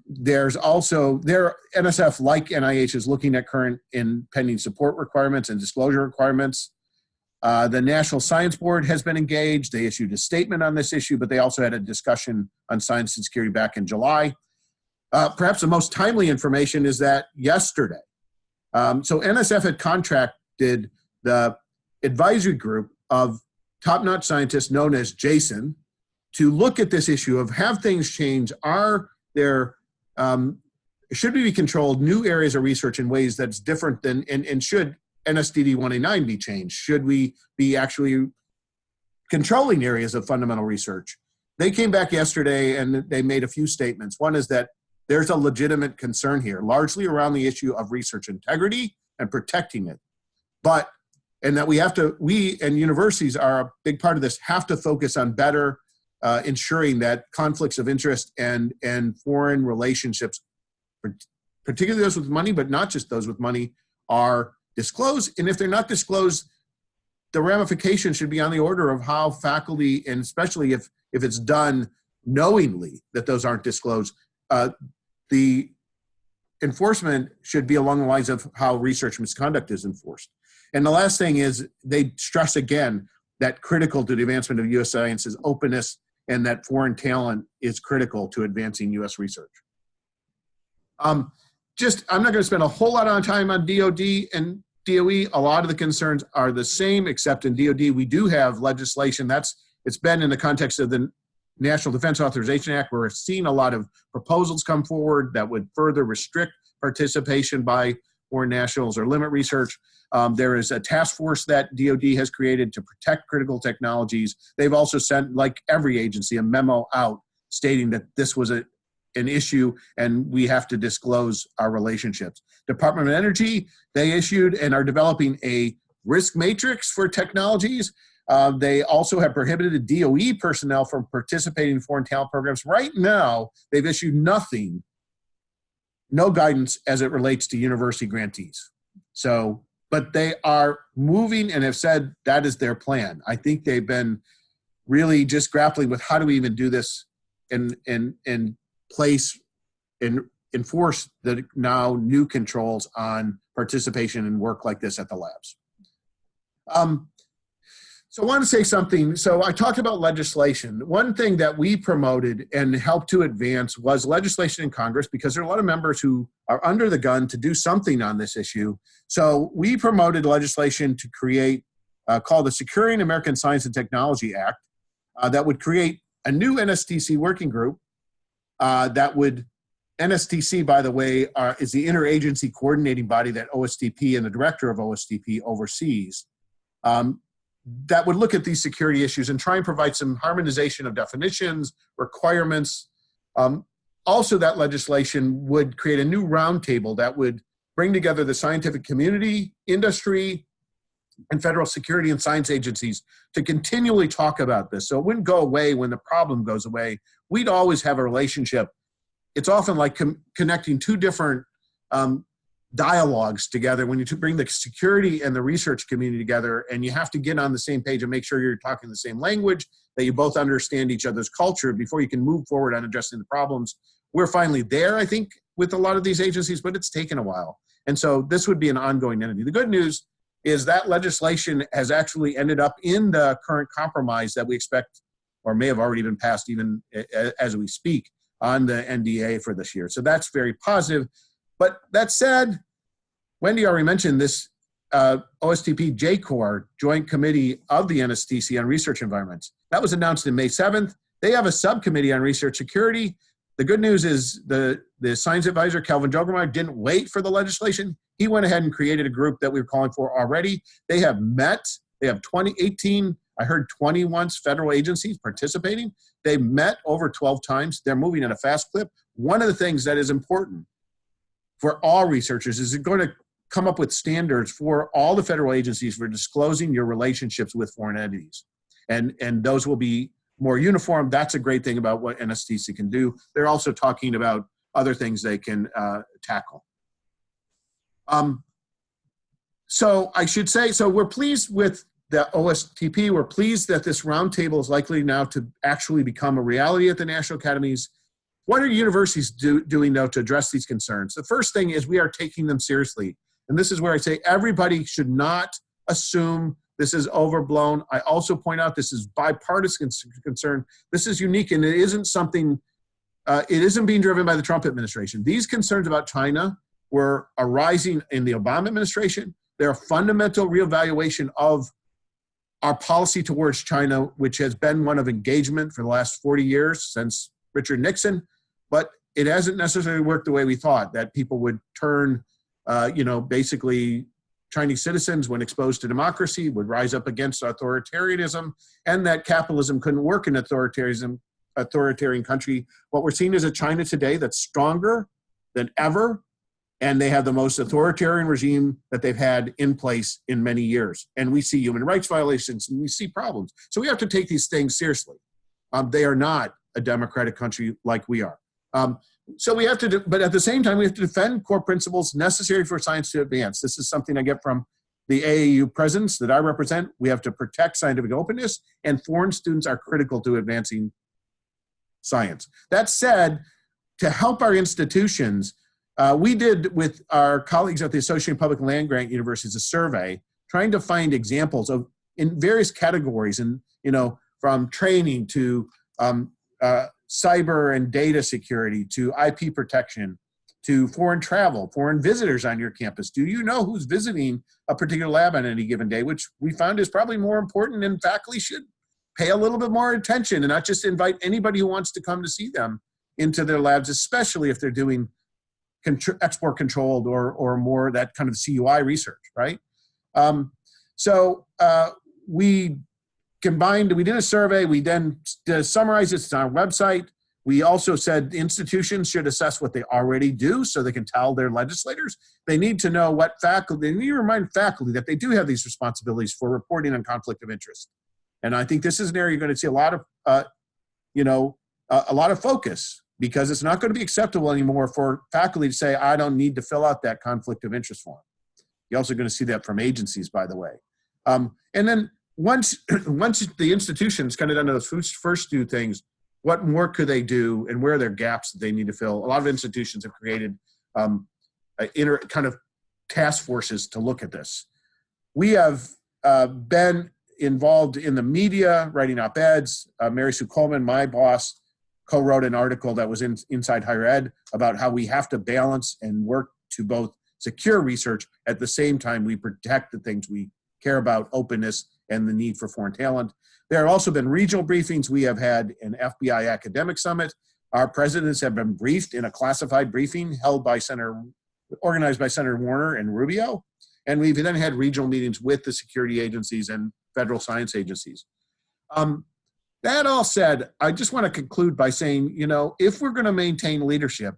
There's also, NSF, like NIH, is looking at current and pending support requirements and disclosure requirements. The National Science Board has been engaged. They issued a statement on this issue, but they also had a discussion on science and security back in July. Perhaps the most timely information is that yesterday. So NSF had contracted the advisory group of top-notch scientists known as JASON to look at this issue of, have things changed? Should we be controlled new areas of research in ways that's different than, and should NSDD 189 be changed? Should we be actually controlling areas of fundamental research? They came back yesterday and they made a few statements. One is that there's a legitimate concern here, largely around the issue of research integrity and protecting it. And that we and universities are a big part of this, have to focus on better ensuring that conflicts of interest and foreign relationships, particularly those with money, but not just those with money, are disclosed. And if they're not disclosed, the ramification should be on the order of how faculty, and especially if it's done knowingly that those aren't disclosed, the enforcement should be along the lines of how research misconduct is enforced. And the last thing is, they stress again, that critical to the advancement of U.S. science is openness, and that foreign talent is critical to advancing U.S. research. I'm not going to spend a whole lot of time on DOD and DOE. A lot of the concerns are the same, except in DOD we do have legislation it's been in the context of the National Defense Authorization Act. We're seeing a lot of proposals come forward that would further restrict participation by foreign nationals or limit research. There is a task force that DOD has created to protect critical technologies. They've also sent, like every agency, a memo out stating that this was an issue and we have to disclose our relationships. Department of Energy, they issued and are developing a risk matrix for technologies. They also have prohibited DOE personnel from participating in foreign talent programs. Right now, they've issued no guidance as it relates to university grantees. But they are moving and have said that is their plan. I think they've been really just grappling with how do we even do this and place and enforce the now new controls on participation in work like this at the labs. So I want to say something. So I talked about legislation. One thing that we promoted and helped to advance was legislation in Congress, because there are a lot of members who are under the gun to do something on this issue. So we promoted legislation to create, called the Securing American Science and Technology Act, that would create a new NSTC working group NSTC, by the way, is the interagency coordinating body that OSTP and the director of OSTP oversees. That would look at these security issues and try and provide some harmonization of definitions, requirements. Also, that legislation would create a new roundtable that would bring together the scientific community, industry, and federal security and science agencies to continually talk about this. So it wouldn't go away when the problem goes away. We'd always have a relationship. It's often like connecting two different dialogues together when you bring the security and the research community together, and you have to get on the same page and make sure you're talking the same language, that you both understand each other's culture before you can move forward on addressing the problems. We're finally there, I think, with a lot of these agencies, but it's taken a while. And so this would be an ongoing entity. The good news is that legislation has actually ended up in the current compromise that we expect, or may have already been passed even as we speak, on the NDA for this year. So that's very positive. But that said, Wendy already mentioned this OSTP JCOR, Joint Committee of the NSTC on Research Environments. That was announced in May 7th. They have a subcommittee on research security. The good news is the science advisor, Calvin Joggemeyer, didn't wait for the legislation. He went ahead and created a group that we were calling for already. They have met. They have 18, I heard 20 once, federal agencies participating. They met over 12 times. They're moving at a fast clip. One of the things that is important for all researchers is they're going to come up with standards for all the federal agencies for disclosing your relationships with foreign entities. And those will be more uniform. That's a great thing about what NSTC can do. They're also talking about other things they can tackle. So I should say, so we're pleased with the OSTP. We're pleased that this roundtable is likely now to actually become a reality at the national academies. What are universities doing, though, to address these concerns? The first thing is we are taking them seriously. And this is where I say everybody should not assume this is overblown. I also point out this is bipartisan concern. This is unique, and it isn't something, it isn't being driven by the Trump administration. These concerns about China were arising in the Obama administration. They're a fundamental reevaluation of our policy towards China, which has been one of engagement for the last 40 years since Richard Nixon, but it hasn't necessarily worked the way we thought, that people would turn, basically Chinese citizens, when exposed to democracy, would rise up against authoritarianism, and that capitalism couldn't work in authoritarian country. What we're seeing is a China today that's stronger than ever, and they have the most authoritarian regime that they've had in place in many years. And we see human rights violations, and we see problems. So we have to take these things seriously. They are not a democratic country like we are. So we have to, but at the same time, we have to defend core principles necessary for science to advance. This is something I get from the AAU presidents that I represent. We have to protect scientific openness, and foreign students are critical to advancing science. That said, to help our institutions, we did with our colleagues at the Associated Public Land Grant Universities a survey trying to find examples of in various categories, and from training to cyber and data security to IP protection to foreign travel, foreign visitors on your campus. Do you know who's visiting a particular lab on any given day, which we found is probably more important, and faculty should pay a little bit more attention and not just invite anybody who wants to come to see them into their labs, especially if they're doing export controlled or more that kind of CUI research, right? We combined, we did a survey, we then summarized it on our website. We also said institutions should assess what they already do so they can tell their legislators. They need to know what faculty, they need to remind faculty that they do have these responsibilities for reporting on conflict of interest. And I think this is an area you're going to see a lot of, a lot of focus, because it's not going to be acceptable anymore for faculty to say, I don't need to fill out that conflict of interest form. You're also going to see that from agencies, by the way. And then once the institutions kind of done those first two things, what more could they do, and where are their gaps that they need to fill? A lot of institutions have created kind of task forces to look at this. We have been involved in the media, writing op-eds. Mary Sue Coleman, my boss, co-wrote an article that was in Inside Higher Ed about how we have to balance and work to both secure research at the same time we protect the things we care about, openness and the need for foreign talent. There have also been regional briefings. We have had an FBI academic summit. Our presidents have been briefed in a classified briefing organized by Senator Warner and Rubio. And we've then had regional meetings with the security agencies and federal science agencies. That all said, I just want to conclude by saying, if we're going to maintain leadership,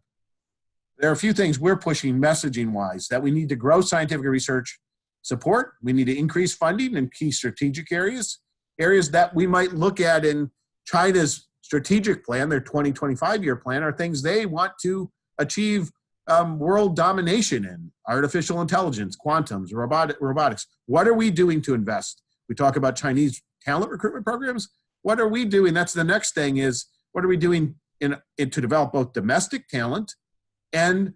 there are a few things we're pushing messaging-wise: that we need to grow scientific research support. We need to increase funding in key strategic areas that we might look at in China's strategic plan, their 2025-year plan, are things they want to achieve world domination in: artificial intelligence, quantums, robotics. What are we doing to invest? We talk about Chinese talent recruitment programs. What are we doing? That's the next thing, is what are we doing to develop both domestic talent and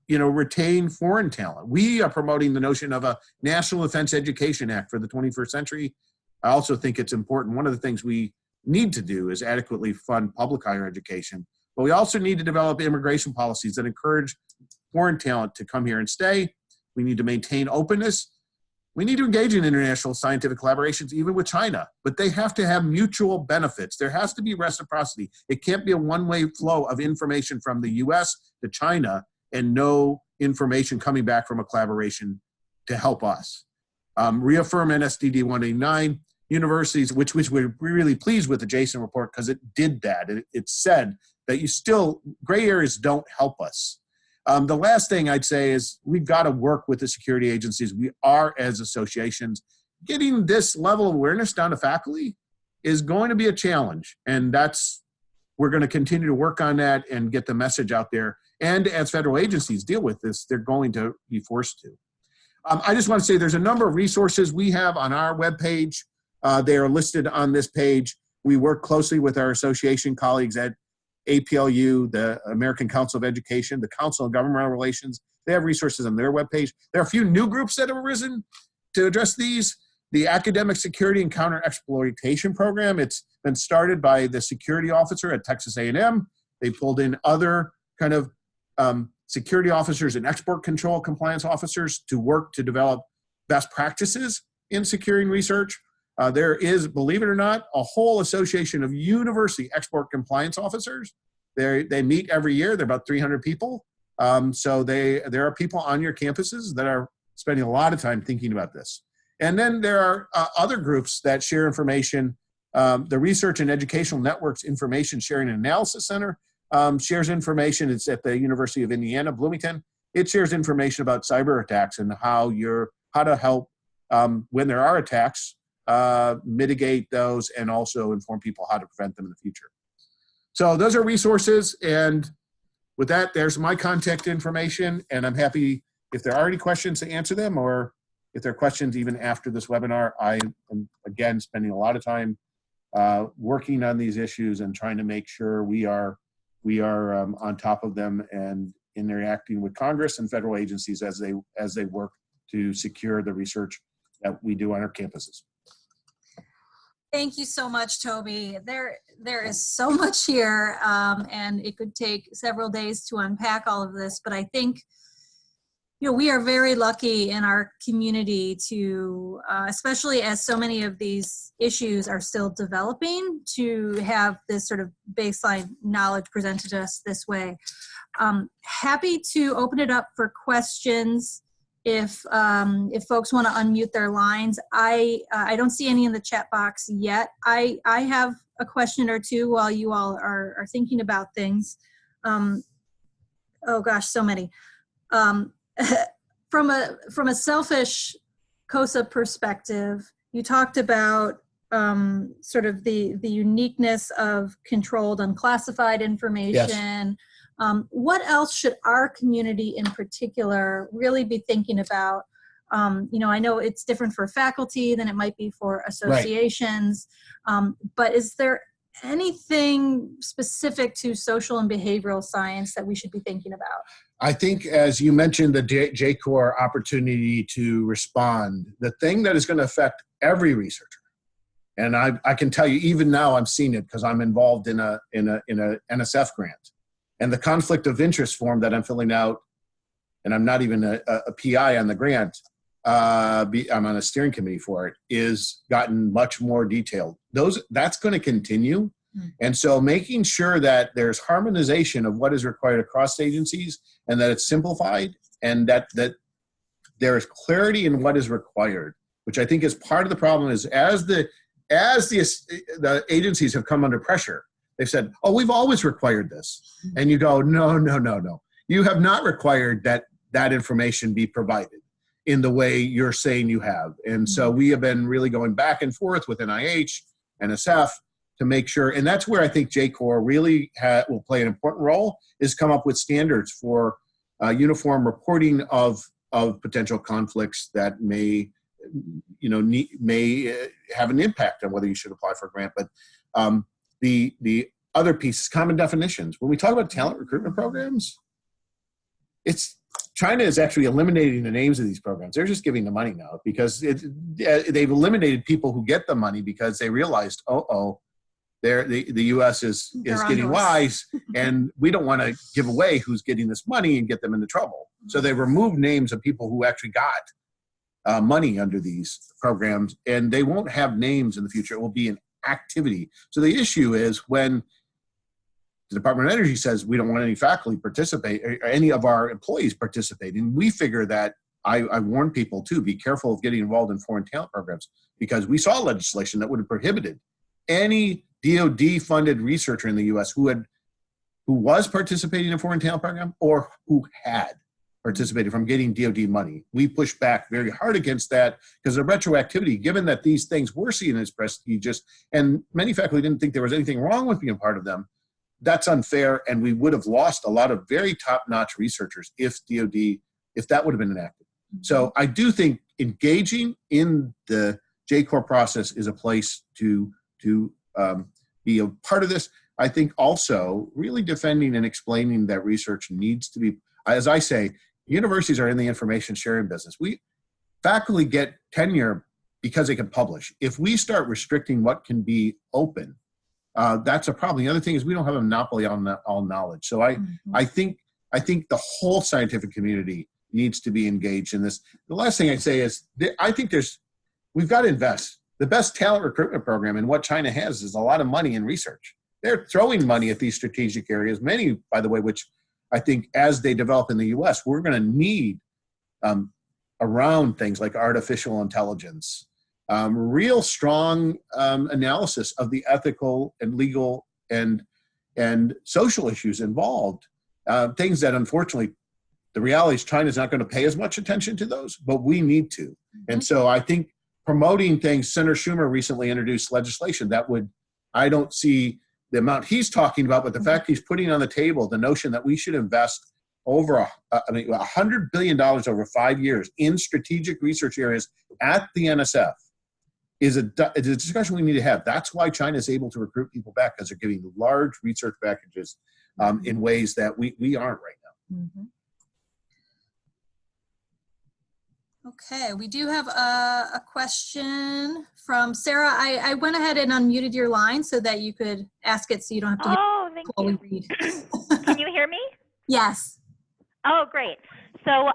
retain foreign talent? We are promoting the notion of a National Defense Education Act for the 21st century. I also think it's important. One of the things we need to do is adequately fund public higher education, but we also need to develop immigration policies that encourage foreign talent to come here and stay. We need to maintain openness. We need to engage in international scientific collaborations, even with China, but they have to have mutual benefits. There has to be reciprocity. It can't be a one-way flow of information from the US to China and no information coming back from a collaboration to help us. Reaffirm NSDD 189. Universities, which we're really pleased with the Jason report, because it did that. It said that gray areas don't help us. The last thing I'd say is we've got to work with the security agencies. We are, as associations, getting this level of awareness down to faculty is going to be a challenge. And we're going to continue to work on that and get the message out there. And as federal agencies deal with this, they're going to be forced to. I just want to say there's a number of resources we have on our webpage. They are listed on this page. We work closely with our association colleagues at APLU, the American Council of Education, the Council of Governmental Relations. They have resources on their webpage. There are a few new groups that have arisen to address these. The Academic Security and Counter-Exploitation Program, it's been started by the security officer at Texas A&M. They pulled in other kind of security officers and export control compliance officers to work to develop best practices in securing research. There is, believe it or not, a whole association of university export compliance officers. They meet every year. They're about 300 people. So there are people on your campuses that are spending a lot of time thinking about this. And then there are other groups that share information. The Research and Educational Networks Information Sharing and Analysis Center shares information. It's at the University of Indiana, Bloomington. It shares information about cyber attacks and how to help when there are attacks, mitigate those, and also inform people how to prevent them in the future. So those are resources, and with that, there's my contact information, and I'm happy if there are any questions to answer them, or if there are questions even after this webinar. I am, again, spending a lot of time working on these issues and trying to make sure we are on top of them and interacting with Congress and federal agencies as they work to secure the research that we do on our campuses. Thank you so much, Toby. There is so much here, and it could take several days to unpack all of this, but I think, you know, we are very lucky in our community to, especially as so many of these issues are still developing, to have this sort of baseline knowledge presented to us this way. Happy to open it up for questions if folks want to unmute their lines. I don't see any in the chat box yet. I have a question or two while you all are thinking about things. Oh gosh, so many. From a selfish COSSA perspective, you talked about sort of the uniqueness of controlled unclassified information. Yes. What else should our community in particular really be thinking about? You know, I know it's different for faculty than it might be for associations, but is there anything specific to social and behavioral science that we should be thinking about? I think, as you mentioned, the J-Corps opportunity to respond, the thing that is going to affect every researcher, and I can tell you, even now I'm seeing it because I'm involved in a NSF grant, and the conflict of interest form that I'm filling out, and I'm not even a PI on the grant, I'm on a steering committee for it, is gotten much more detailed. That's going to continue. And so making sure that there's harmonization of what is required across agencies and that it's simplified and that there is clarity in what is required, which I think is part of the problem, is as the agencies have come under pressure, they've said, oh, we've always required this. And you go, no. You have not required that information be provided in the way you're saying you have. And so we have been really going back and forth with NIH, NSF, to make sure, and that's where I think J-Corps really will play an important role, is come up with standards for uniform reporting of potential conflicts that may, may have an impact on whether you should apply for a grant. But the other piece is common definitions. When we talk about talent recruitment programs, China is actually eliminating the names of these programs. They're just giving the money now because they've eliminated people who get the money because they realized, the U.S. is getting wise, and we don't want to give away who's getting this money and get them into trouble. So they removed names of people who actually got money under these programs, and they won't have names in the future. It will be an activity. So the issue is when the Department of Energy says we don't want any faculty participate or any of our employees participating, we figure that I warn people too, be careful of getting involved in foreign talent programs, because we saw legislation that would have prohibited any DoD-funded researcher in the U.S. who was participating in a foreign talent program or who had participated from getting DoD money. We pushed back very hard against that because of retroactivity, given that these things were seen as prestigious, and many faculty didn't think there was anything wrong with being part of them. That's unfair, and we would have lost a lot of very top-notch researchers if that would have been enacted. So I do think engaging in the J-Corps process is a place to be a part of this. I think also really defending and explaining that research needs to be, as I say, universities are in the information sharing business. Faculty get tenure because they can publish. If we start restricting what can be open, that's a problem. The other thing is we don't have a monopoly on all knowledge. So I think the whole scientific community needs to be engaged in this. The last thing I'd say is I think we've got to invest. The best talent recruitment program in what China has is a lot of money in research. They're throwing money at these strategic areas, many, by the way, which I think as they develop in the US, we're going to need around things like artificial intelligence, real strong analysis of the ethical and legal and social issues involved, things that unfortunately, the reality is China's not going to pay as much attention to those, but we need to. And so I think promoting things, Senator Schumer recently introduced legislation that I don't see the amount he's talking about, but the fact he's putting on the table the notion that we should invest over $100 billion over 5 years in strategic research areas at the NSF is a discussion we need to have. That's why China is able to recruit people back, because they're giving large research packages in ways that we aren't right now. Okay, we do have a question from Sarah. I went ahead and unmuted your line so that you could ask it so you don't have to hear Oh, thank while we you. read. Can you hear me? Yes. Oh, great. So,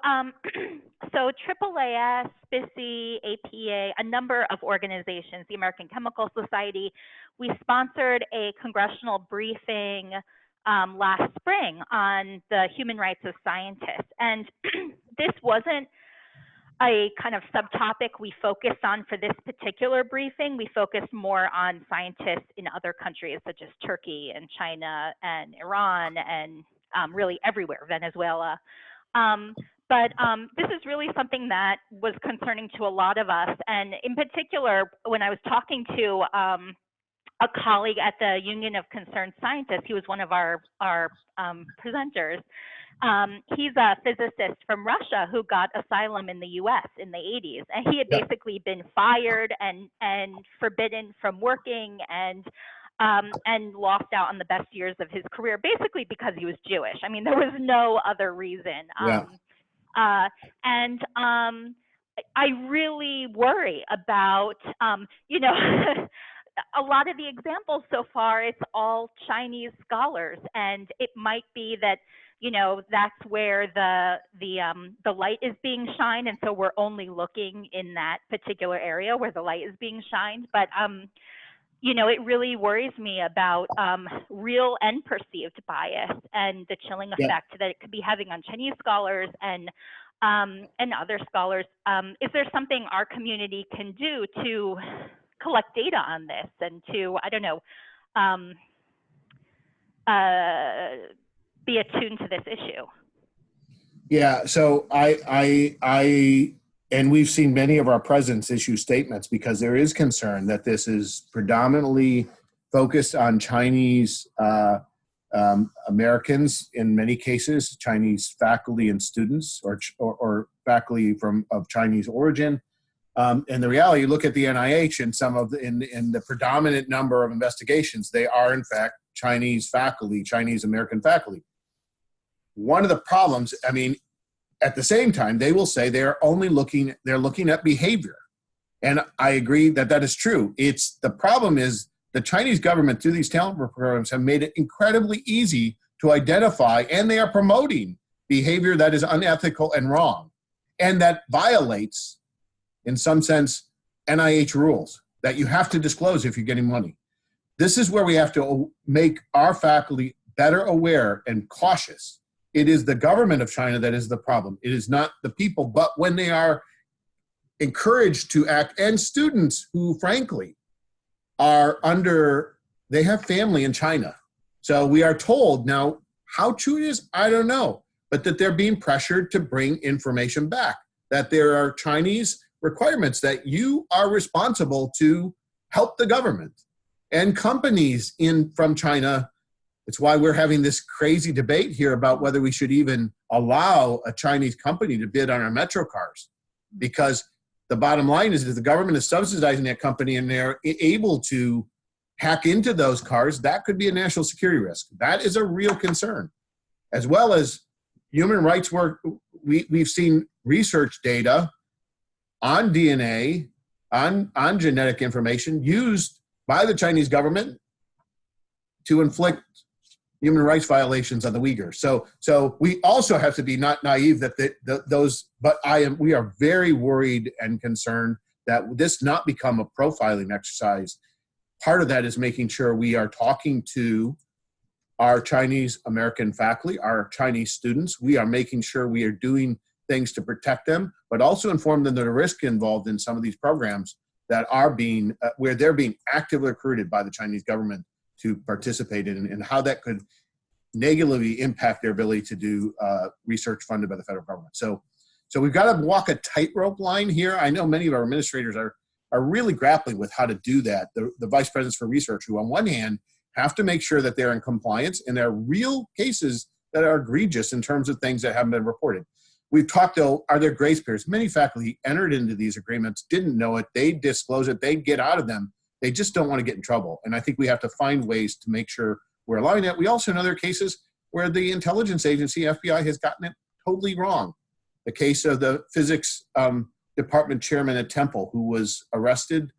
so AAAS, SPICY, APA, a number of organizations, the American Chemical Society, we sponsored a congressional briefing last spring on the human rights of scientists. And this wasn't a kind of subtopic we focused on for this particular briefing. We focused more on scientists in other countries such as Turkey and China and Iran and really everywhere, Venezuela. But this is really something that was concerning to a lot of us. And in particular, when I was talking to a colleague at the Union of Concerned Scientists, he was one of our presenters. He's a physicist from Russia who got asylum in the US in the 80s. And he had basically been fired and forbidden from working and lost out on the best years of his career, basically because he was Jewish. I mean, there was no other reason. I really worry about, you know, a lot of the examples so far, it's all Chinese scholars, and it might be that, you know, that's where the light is being shined, and so we're only looking in that particular area where the light is being shined. But you know, it really worries me about real and perceived bias and the chilling effect that it could be having on Chinese scholars and other scholars. Is there something our community can do to collect data on this and to, I don't know, be attuned to this issue? Yeah, so and we've seen many of our presidents issue statements because there is concern that this is predominantly focused on Chinese Americans, in many cases, Chinese faculty and students or faculty of Chinese origin. And the reality, you look at the NIH and some of in the predominant number of investigations, they are in fact Chinese faculty, Chinese American faculty. One of the problems, I mean, at the same time, they will say they're looking at behavior. And I agree that that is true. The problem is the Chinese government through these talent programs have made it incredibly easy to identify, and they are promoting behavior that is unethical and wrong, and that violates, in some sense, NIH rules that you have to disclose if you're getting money. This is where we have to make our faculty better aware and cautious. It is the government of China that is the problem. It is not the people, but when they are encouraged to act, and students who, frankly, they have family in China. So we are told now, how true it is, I don't know, but that they're being pressured to bring information back, that there are Chinese requirements that you are responsible to help the government. And companies from China, it's why we're having this crazy debate here about whether we should even allow a Chinese company to bid on our metro cars. Because the bottom line is that the government is subsidizing that company and they're able to hack into those cars, that could be a national security risk. That is a real concern. As well as human rights work, we've seen research data on DNA, on genetic information used by the Chinese government to inflict human rights violations on the Uyghurs. So we also have to be not naive that we are very worried and concerned that this not become a profiling exercise. Part of that is making sure we are talking to our Chinese American faculty, our Chinese students. We are making sure we are doing things to protect them, but also inform them that the risk involved in some of these programs that are being, where they're being actively recruited by the Chinese government to participate in, and how that could negatively impact their ability to do research funded by the federal government. So we've got to walk a tightrope line here. I know many of our administrators are really grappling with how to do that. The vice presidents for research, who on one hand have to make sure that they're in compliance, and there are real cases that are egregious in terms of things that haven't been reported. We've talked, though, are there grace periods? Many faculty entered into these agreements, didn't know it, they disclose it, they get out of them. They just don't want to get in trouble. And I think we have to find ways to make sure we're allowing that. We also know there are cases where the intelligence agency, FBI, has gotten it totally wrong. The case of the physics department chairman at Temple who was arrested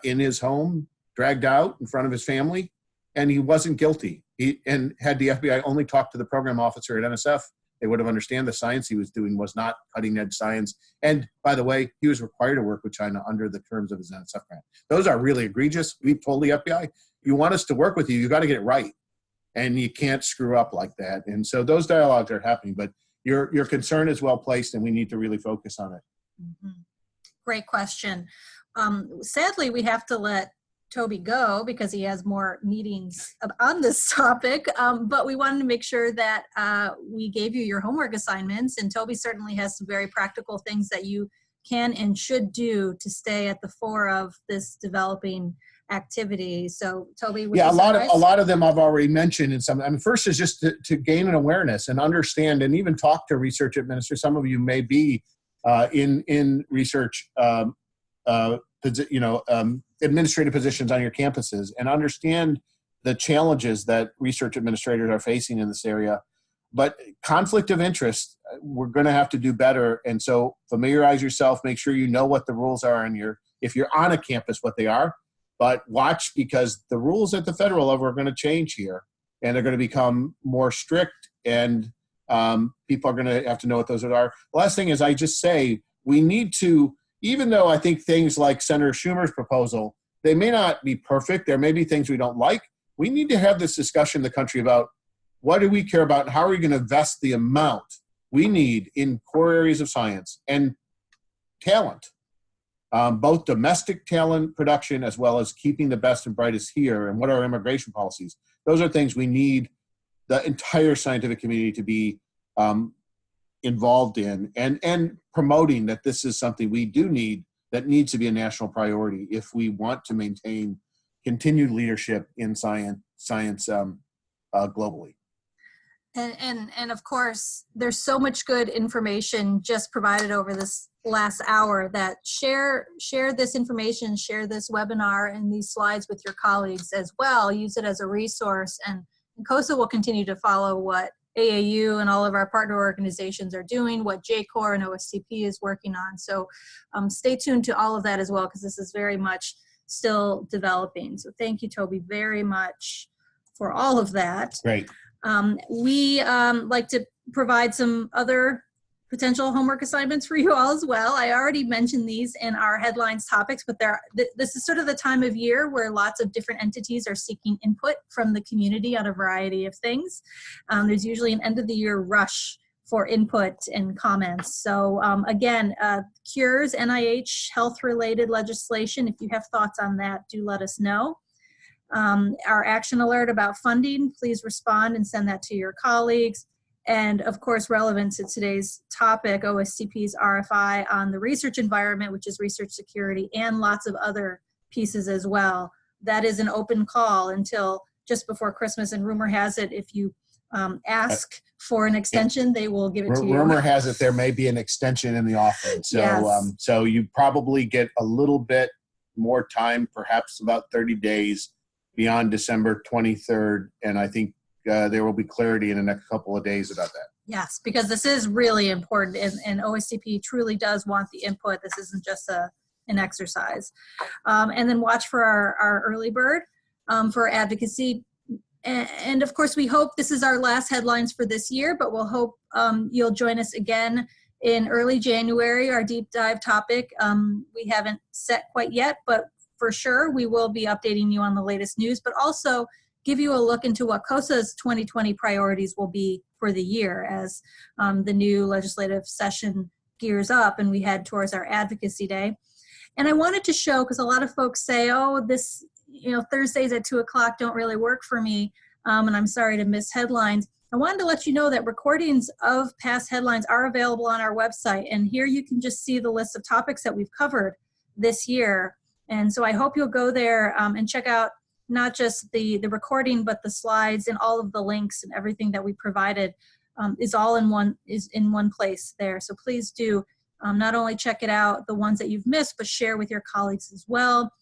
in his home, dragged out in front of his family, and he wasn't guilty. And had the FBI only talked to the program officer at NSF, they would have understand the science he was doing was not cutting edge science. And by the way, he was required to work with China under the terms of his NSF grant. Those are really egregious. We told the FBI, you want us to work with you, you got to get it right. And you can't screw up like that. And so those dialogues are happening, but your concern is well placed and we need to really focus on it. Mm-hmm. Great question. Sadly, we have to let Toby go because he has more meetings on this topic, but we wanted to make sure that we gave you your homework assignments, and Toby certainly has some very practical things that you can and should do to stay at the fore of this developing activity. So Toby, yeah, a lot of them I've already mentioned. And some, I mean, first is just to gain an awareness and understand, and even talk to research administrators. Some of you may be in research, administrative positions on your campuses, and understand the challenges that research administrators are facing in this area. But conflict of interest, we're going to have to do better. And so familiarize yourself, make sure you know what the rules are if you're on a campus, what they are. But watch, because the rules at the federal level are going to change here, and they're going to become more strict, and people are going to have to know what those are. The last thing is, I just say we need to, even though I think things like Senator Schumer's proposal, they may not be perfect, there may be things we don't like, we need to have this discussion in the country about what do we care about and how are we going to invest the amount we need in core areas of science and talent. Both domestic talent production as well as keeping the best and brightest here, and what are our immigration policies. Those are things we need the entire scientific community to be involved in, and promoting that this is something we do need, that needs to be a national priority if we want to maintain continued leadership in science globally. And of course, there's so much good information just provided over this last hour that share this information, share this webinar and these slides with your colleagues as well. Use it as a resource, and COSSA will continue to follow what AAU and all of our partner organizations are doing, what JCOR and OSCP is working on. So stay tuned to all of that as well, because this is very much still developing. So thank you, Toby, very much for all of that. Great. We like to provide some other potential homework assignments for you all as well. I already mentioned these in our headlines topics, but this is sort of the time of year where lots of different entities are seeking input from the community on a variety of things. There's usually an end of the year rush for input and comments. So again, cures, NIH health-related legislation, if you have thoughts on that, do let us know. Our action alert about funding, please respond and send that to your colleagues. And of course, relevant to today's topic, OSCP's RFI on the research environment, which is research security, and lots of other pieces as well. That is an open call until just before Christmas, and rumor has it, if you ask for an extension, they will give it to you. Rumor has it there may be an extension in the offering. So, yes. So you probably get a little bit more time, perhaps about 30 days beyond December 23rd. And I think there will be clarity in the next couple of days about that. Yes, because this is really important, and OSCP truly does want the input. This isn't just an exercise. And then watch for our early bird for advocacy. And of course, we hope this is our last headlines for this year, but we'll hope you'll join us again in early January, our deep dive topic. We haven't set quite yet, but for sure we will be updating you on the latest news, but also give you a look into what COSSA's 2020 priorities will be for the year as the new legislative session gears up and we head towards our advocacy day. And I wanted to show, because a lot of folks say, oh, this, Thursdays at 2 o'clock don't really work for me, and I'm sorry to miss headlines. I wanted to let you know that recordings of past headlines are available on our website, and here you can just see the list of topics that we've covered this year. And so I hope you'll go there and check out not just the recording, but the slides and all of the links and everything that we provided is in one place there. So please do not only check it out, the ones that you've missed, but share with your colleagues as well.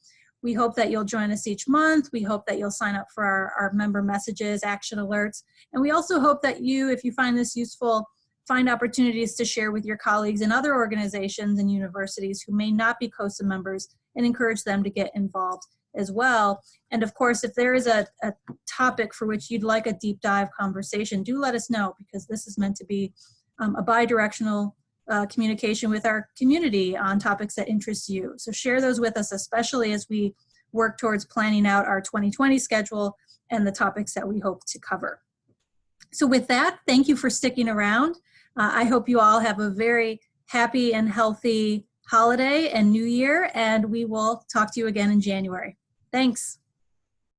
We hope that you'll join us each month. We hope that you'll sign up for our member messages, action alerts. And we also hope that you, if you find this useful, find opportunities to share with your colleagues in other organizations and universities who may not be COSSA members and encourage them to get involved as well. And of course, if there is a topic for which you'd like a deep dive conversation, do let us know, because this is meant to be a bi-directional communication with our community on topics that interest you. So share those with us, especially as we work towards planning out our 2020 schedule and the topics that we hope to cover. So with that, thank you for sticking around. I hope you all have a very happy and healthy holiday and new year, and we will talk to you again in January. Thanks.